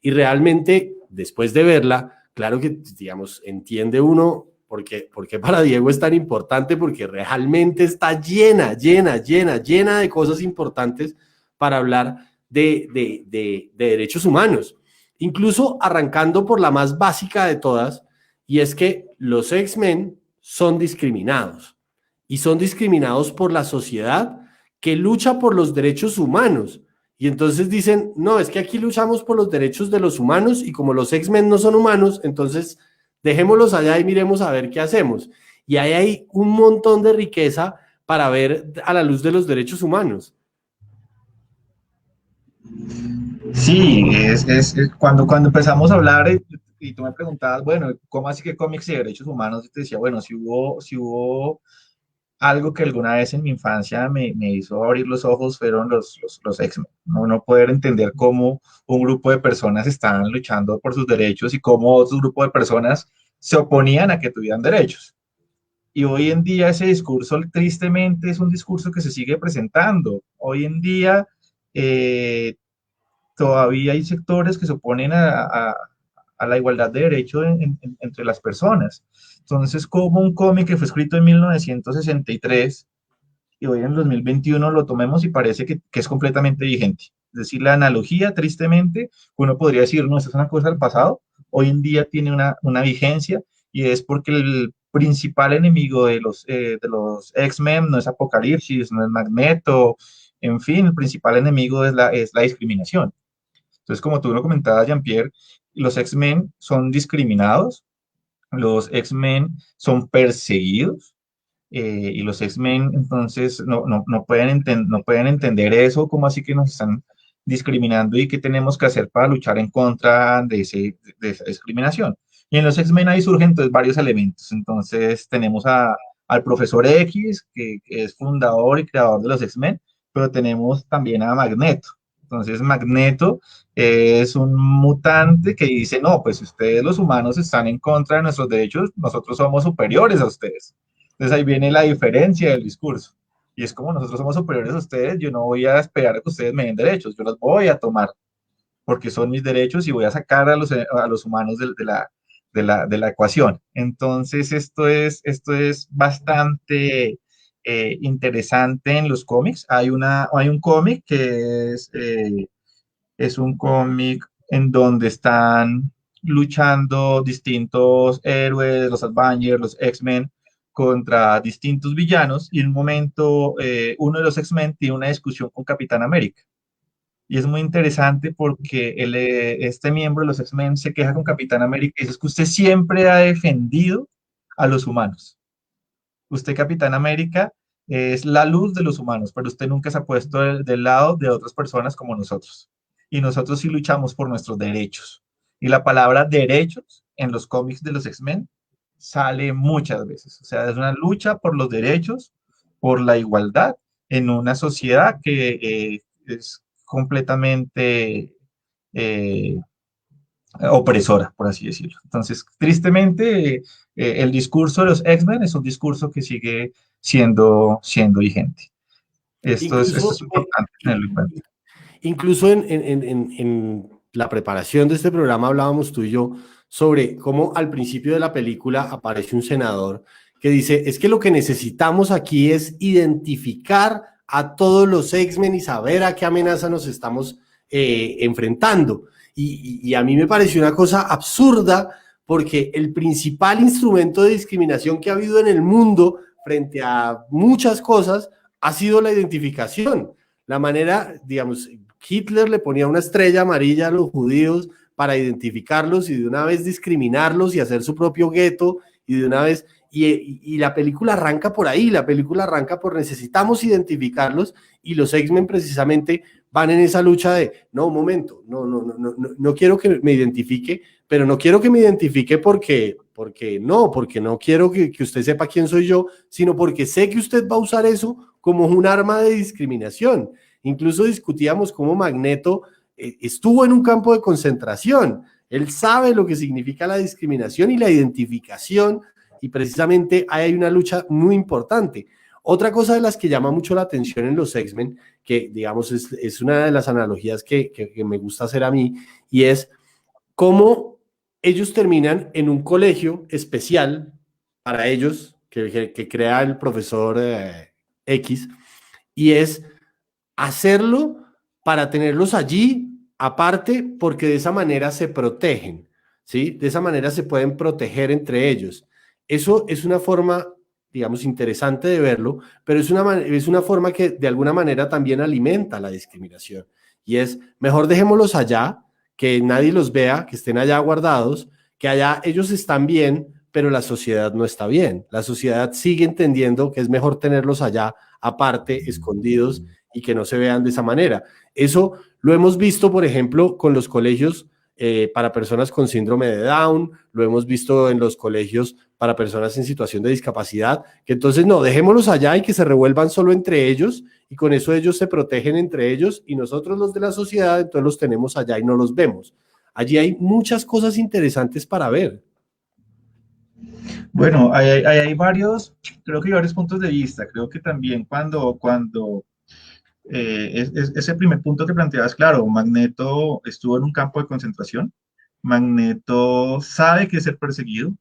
Y realmente, después de verla, claro que, digamos, entiende uno porque para Diego es tan importante, porque realmente está llena de cosas importantes para hablar de derechos humanos. Incluso arrancando por la más básica de todas, y es que los X-Men son discriminados. Y son discriminados por la sociedad que lucha por los derechos humanos. Y entonces dicen, no, es que aquí luchamos por los derechos de los humanos y como los X-Men no son humanos, entonces dejémoslos allá y miremos a ver qué hacemos. Y ahí hay un montón de riqueza para ver a la luz de los derechos humanos. Sí, cuando empezamos a hablar y tú me preguntabas, bueno, ¿cómo así que cómics y derechos humanos? Y te decía, bueno, si hubo algo que alguna vez en mi infancia me hizo abrir los ojos fueron los X-Men. No poder entender cómo un grupo de personas estaban luchando por sus derechos y cómo otro grupo de personas se oponían a que tuvieran derechos. Y hoy en día ese discurso, tristemente, es un discurso que se sigue presentando. Hoy en día eh, todavía hay sectores que se oponen a la igualdad de derechos entre las personas. Entonces, como un cómic que fue escrito en 1963 y hoy en 2021 lo tomemos y parece que es completamente vigente. Es decir, la analogía, tristemente, uno podría decir, no, esta es una cosa del pasado, hoy en día tiene una vigencia y es porque el principal enemigo de los X-Men no es Apocalipsis, no es Magneto, en fin, el principal enemigo es la discriminación. Entonces, como tú lo comentabas, Jean-Pierre, los X-Men son discriminados, los X-Men son perseguidos, y los X-Men entonces no pueden entender eso, como así que nos están discriminando y qué tenemos que hacer para luchar en contra de esa discriminación. Y en los X-Men ahí surgen entonces varios elementos. Entonces tenemos al profesor X, que es fundador y creador de los X-Men, pero tenemos también a Magneto. Entonces Magneto es un mutante que dice, no, pues ustedes los humanos están en contra de nuestros derechos, nosotros somos superiores a ustedes. Entonces ahí viene la diferencia del discurso. Y es como nosotros somos superiores a ustedes, yo no voy a esperar a que ustedes me den derechos, yo los voy a tomar porque son mis derechos y voy a sacar a los humanos de la ecuación. Entonces esto es bastante interesante en los cómics. Hay un cómic que es un cómic en donde están luchando distintos héroes, los Avengers, los X-Men, contra distintos villanos, y en un momento uno de los X-Men tiene una discusión con Capitán América. Y es muy interesante porque este miembro de los X-Men se queja con Capitán América y dice, es que usted siempre ha defendido a los humanos. Usted, Capitán América, es la luz de los humanos, pero usted nunca se ha puesto del lado de otras personas como nosotros. Y nosotros sí luchamos por nuestros derechos. Y la palabra derechos en los cómics de los X-Men sale muchas veces. O sea, es una lucha por los derechos, por la igualdad en una sociedad que es completamente opresora, por así decirlo. Entonces, tristemente, el discurso de los X-Men es un discurso que sigue siendo vigente. Esto es Incluso, importante tenerlo en cuenta. incluso en la preparación de este programa hablábamos tú y yo sobre cómo al principio de la película aparece un senador que dice, es que lo que necesitamos aquí es identificar a todos los X-Men y saber a qué amenaza nos estamos enfrentando. Y a mí me pareció una cosa absurda porque el principal instrumento de discriminación que ha habido en el mundo frente a muchas cosas ha sido la identificación. La manera, digamos, Hitler le ponía una estrella amarilla a los judíos para identificarlos y de una vez discriminarlos y hacer su propio gueto y de una vez, y la película arranca por ahí, la película arranca por necesitamos identificarlos y los X-Men precisamente van en esa lucha de, no, un momento, no quiero que me identifique, pero no quiero que me identifique porque no quiero que usted sepa quién soy yo, sino porque sé que usted va a usar eso como un arma de discriminación. Incluso discutíamos cómo Magneto estuvo en un campo de concentración. Él sabe lo que significa la discriminación y la identificación, y precisamente hay una lucha muy importante. Otra cosa de las que llama mucho la atención en los X-Men, que digamos es una de las analogías que me gusta hacer a mí, y es cómo ellos terminan en un colegio especial para ellos, que crea el profesor X, y es hacerlo para tenerlos allí aparte, porque de esa manera se protegen, ¿sí? De esa manera se pueden proteger entre ellos. Eso es una forma, digamos, interesante de verlo, pero es una forma que de alguna manera también alimenta la discriminación. Y es, mejor dejémoslos allá, que nadie los vea, que estén allá guardados, que allá ellos están bien, pero la sociedad no está bien. La sociedad sigue entendiendo que es mejor tenerlos allá aparte, escondidos, y que no se vean de esa manera. Eso lo hemos visto, por ejemplo, con los colegios para personas con síndrome de Down, lo hemos visto en los colegios para personas en situación de discapacidad, que entonces no, dejémoslos allá y que se revuelvan solo entre ellos, y con eso ellos se protegen entre ellos, y nosotros los de la sociedad entonces los tenemos allá y no los vemos. Allí hay muchas cosas interesantes para ver. Bueno, hay varios, creo que hay varios puntos de vista. Creo que también cuando ese primer punto que planteabas, claro, Magneto estuvo en un campo de concentración, Magneto sabe que es ser perseguido,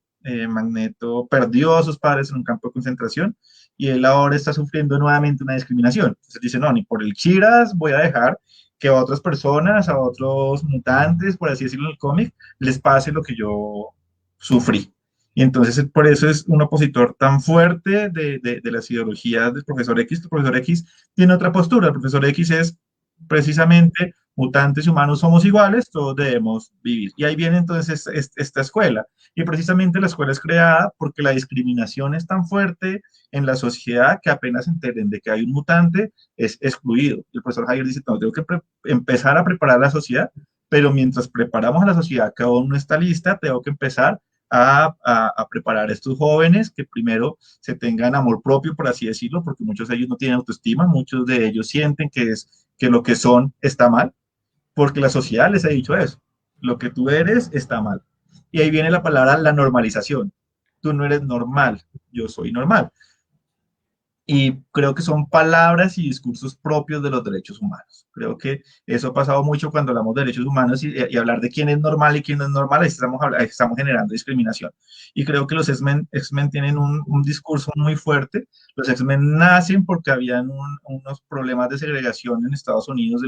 Magneto perdió a sus padres en un campo de concentración y él ahora está sufriendo nuevamente una discriminación. Entonces dice, no, ni por el Chiras voy a dejar que a otras personas, a otros mutantes, por así decirlo en el cómic, les pase lo que yo sufrí. Y entonces por eso es un opositor tan fuerte de las ideologías del profesor X. El profesor X tiene otra postura. El profesor X es precisamente mutantes y humanos somos iguales, todos debemos vivir. Y ahí viene entonces esta escuela. Y precisamente la escuela es creada porque la discriminación es tan fuerte en la sociedad que apenas entienden de que hay un mutante, es excluido. Y el profesor Javier dice, no, tengo que empezar a preparar la sociedad, pero mientras preparamos a la sociedad que aún no está lista, tengo que empezar a preparar a estos jóvenes que primero se tengan amor propio, por así decirlo, porque muchos de ellos no tienen autoestima, muchos de ellos sienten que lo que son está mal, porque la sociedad les ha dicho eso, lo que tú eres está mal. Y ahí viene la palabra la normalización. Tú no eres normal, yo soy normal. Y creo que son palabras y discursos propios de los derechos humanos. Creo que eso ha pasado mucho cuando hablamos de derechos humanos y hablar de quién es normal y quién no es normal, estamos generando discriminación. Y creo que los X-Men tienen un discurso muy fuerte. Los X-Men nacen porque habían unos problemas de segregación en Estados Unidos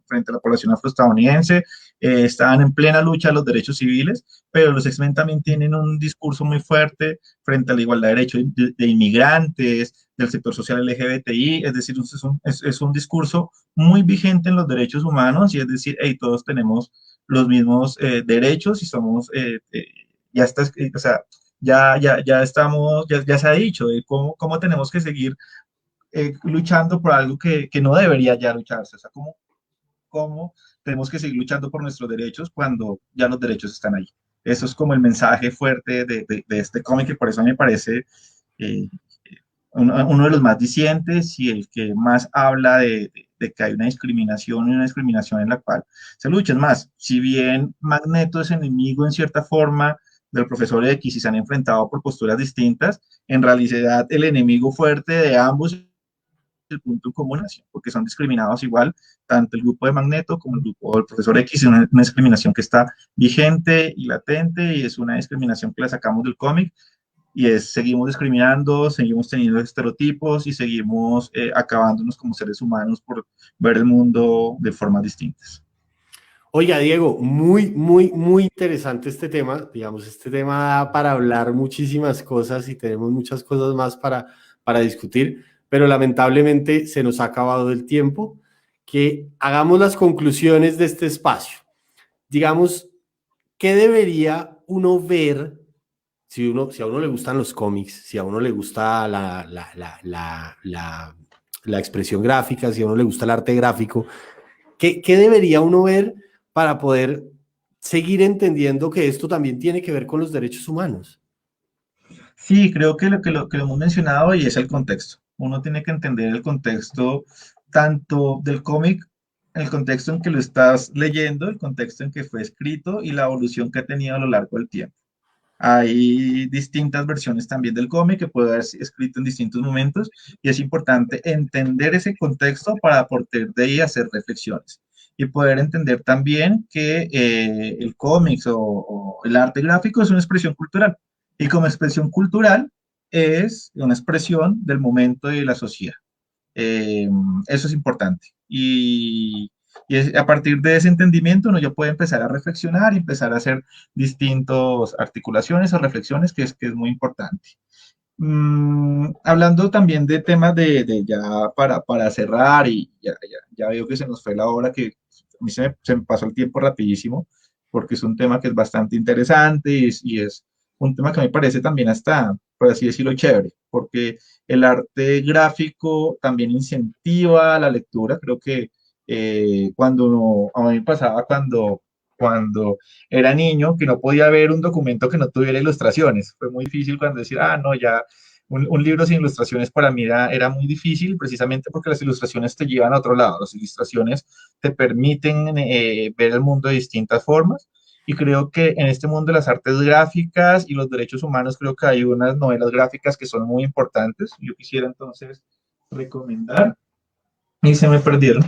frente a la población afroestadounidense. Estaban en plena lucha de los derechos civiles, pero los X-Men también tienen un discurso muy fuerte frente a la igualdad de derechos de inmigrantes, del sector social LGBTI, es decir, es un discurso muy vigente en los derechos humanos y es decir, hey, todos tenemos los mismos derechos y somos, ya está, o sea, ya estamos, ya se ha dicho de cómo tenemos que seguir luchando por algo que no debería ya lucharse, o sea, cómo tenemos que seguir luchando por nuestros derechos cuando ya los derechos están ahí. Eso es como el mensaje fuerte de este cómic y por eso me parece eh, uno de los más dicientes y el que más habla de que hay una discriminación y una discriminación en la cual se lucha. Es más, si bien Magneto es enemigo en cierta forma del profesor X y se han enfrentado por posturas distintas, en realidad el enemigo fuerte de ambos es el punto en común, porque son discriminados igual, tanto el grupo de Magneto como el grupo del profesor X, es una discriminación que está vigente y latente y es una discriminación que la sacamos del cómic y seguimos discriminando, seguimos teniendo estereotipos y seguimos acabándonos como seres humanos por ver el mundo de formas distintas. Oiga, Diego, muy interesante este tema. Digamos, este tema da para hablar muchísimas cosas y tenemos muchas cosas más para discutir, pero lamentablemente se nos ha acabado el tiempo. Que hagamos las conclusiones de este espacio. Digamos, ¿qué debería uno ver si a uno le gustan los cómics, si a uno le gusta la expresión gráfica, si a uno le gusta el arte gráfico? ¿Qué debería uno ver para poder seguir entendiendo que esto también tiene que ver con los derechos humanos? Sí, creo que lo hemos mencionado y es el contexto. Uno tiene que entender el contexto tanto del cómic, el contexto en que lo estás leyendo, el contexto en que fue escrito y la evolución que ha tenido a lo largo del tiempo. Hay distintas versiones también del cómic que puede haber escrito en distintos momentos y es importante entender ese contexto para a partir de ahí hacer reflexiones y poder entender también que el cómic o el arte gráfico es una expresión cultural y como expresión cultural es una expresión del momento y de la sociedad. Eh, Eso es importante. A partir de ese entendimiento uno ya puede empezar a reflexionar y empezar a hacer distintas articulaciones o reflexiones, que es muy importante. Hablando también de temas de ya para cerrar y ya veo que se nos fue la hora, que a mí se me pasó el tiempo rapidísimo, porque es un tema que es bastante interesante y es un tema que me parece también hasta, por así decirlo, chévere, porque el arte gráfico también incentiva la lectura. Creo que a mí me pasaba cuando era niño, que no podía ver un documento que no tuviera ilustraciones. Fue muy difícil cuando decir, ah, no, ya un libro sin ilustraciones para mí era muy difícil, precisamente porque las ilustraciones te llevan a otro lado. Las ilustraciones te permiten ver el mundo de distintas formas. Y creo que en este mundo de las artes gráficas y los derechos humanos, creo que hay unas novelas gráficas que son muy importantes. Yo quisiera entonces recomendar, y se me perdieron,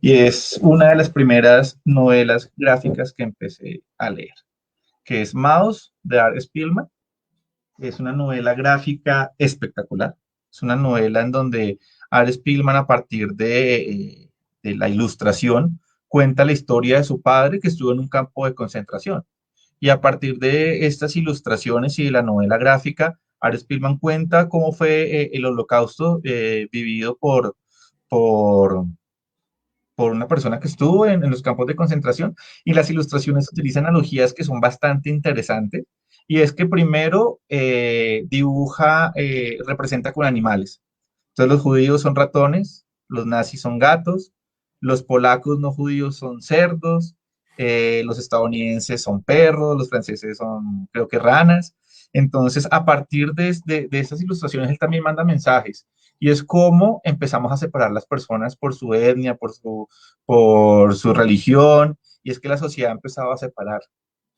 y es una de las primeras novelas gráficas que empecé a leer, que es Maus de Art Spiegelman. Es una novela gráfica espectacular. Es una novela en donde Art Spiegelman, a partir de la ilustración, cuenta la historia de su padre que estuvo en un campo de concentración. Y a partir de estas ilustraciones y de la novela gráfica, Art Spiegelman cuenta cómo fue el holocausto vivido por, por una persona que estuvo en los campos de concentración, y las ilustraciones utilizan analogías que son bastante interesantes, y es que primero representa con animales. Entonces los judíos son ratones, los nazis son gatos, los polacos no judíos son cerdos, los estadounidenses son perros, los franceses son, creo que, ranas. Entonces, a partir de esas ilustraciones, él también manda mensajes. Y es como empezamos a separar las personas por su etnia, por su religión, y es que la sociedad empezaba a separar.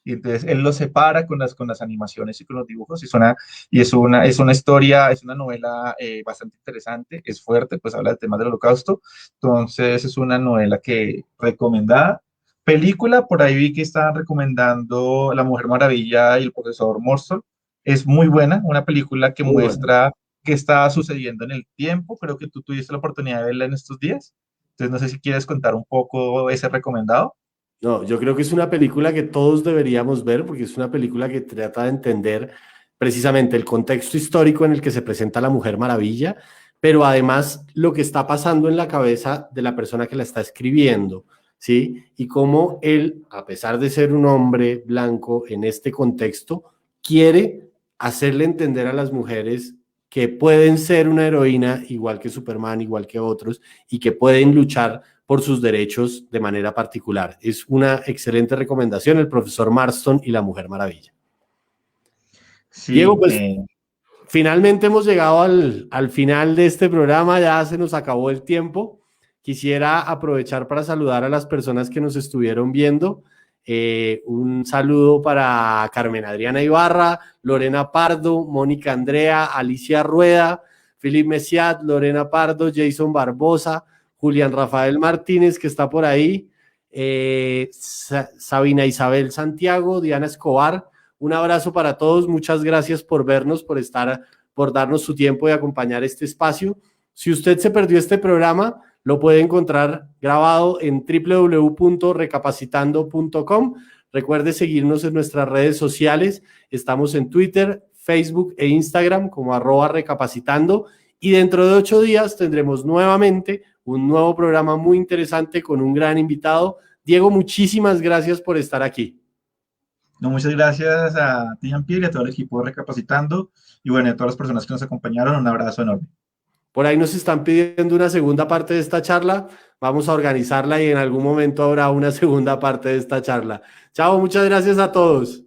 Y entonces él los separa con las animaciones y con los dibujos, es una historia, es una novela bastante interesante, es fuerte, pues habla del tema del holocausto. Entonces es una novela que recomendada. Película, por ahí vi que estaban recomendando La Mujer Maravilla y el Profesor Morrison. Es muy buena, una película que Muy bueno. muestra qué está sucediendo en el tiempo. Creo que tú tuviste la oportunidad de verla en estos días. Entonces no sé si quieres contar un poco ese recomendado. No, yo creo que es una película que todos deberíamos ver porque es una película que trata de entender precisamente el contexto histórico en el que se presenta la Mujer Maravilla, pero además lo que está pasando en la cabeza de la persona que la está escribiendo, ¿sí? Y cómo él, a pesar de ser un hombre blanco en este contexto, quiere hacerle entender a las mujeres que pueden ser una heroína igual que Superman, igual que otros, y que pueden luchar por sus derechos de manera particular. Es una excelente recomendación, el profesor Marston y la Mujer Maravilla. Diego, Sí, pues finalmente hemos llegado al final de este programa, ya se nos acabó el tiempo. Quisiera aprovechar para saludar a las personas que nos estuvieron viendo. Un saludo para Carmen Adriana Ibarra, Lorena Pardo, Mónica Andrea, Alicia Rueda, Philip Messiat, Lorena Pardo, Jason Barbosa, Julián Rafael Martínez, que está por ahí, Sabina Isabel Santiago, Diana Escobar. Un abrazo para todos, muchas gracias por vernos, por darnos su tiempo y acompañar este espacio. Si usted se perdió este programa, lo puede encontrar grabado en www.recapacitando.com. Recuerde seguirnos en nuestras redes sociales, estamos en Twitter, Facebook e Instagram como @recapacitando. Y dentro de 8 días tendremos nuevamente un nuevo programa muy interesante con un gran invitado. Diego, muchísimas gracias por estar aquí. No, muchas gracias a ti, Jean-Pierre, y a todo el equipo de Recapacitando. Y bueno, a todas las personas que nos acompañaron, un abrazo enorme. Por ahí nos están pidiendo una segunda parte de esta charla. Vamos a organizarla y en algún momento habrá una segunda parte de esta charla. Chao, muchas gracias a todos.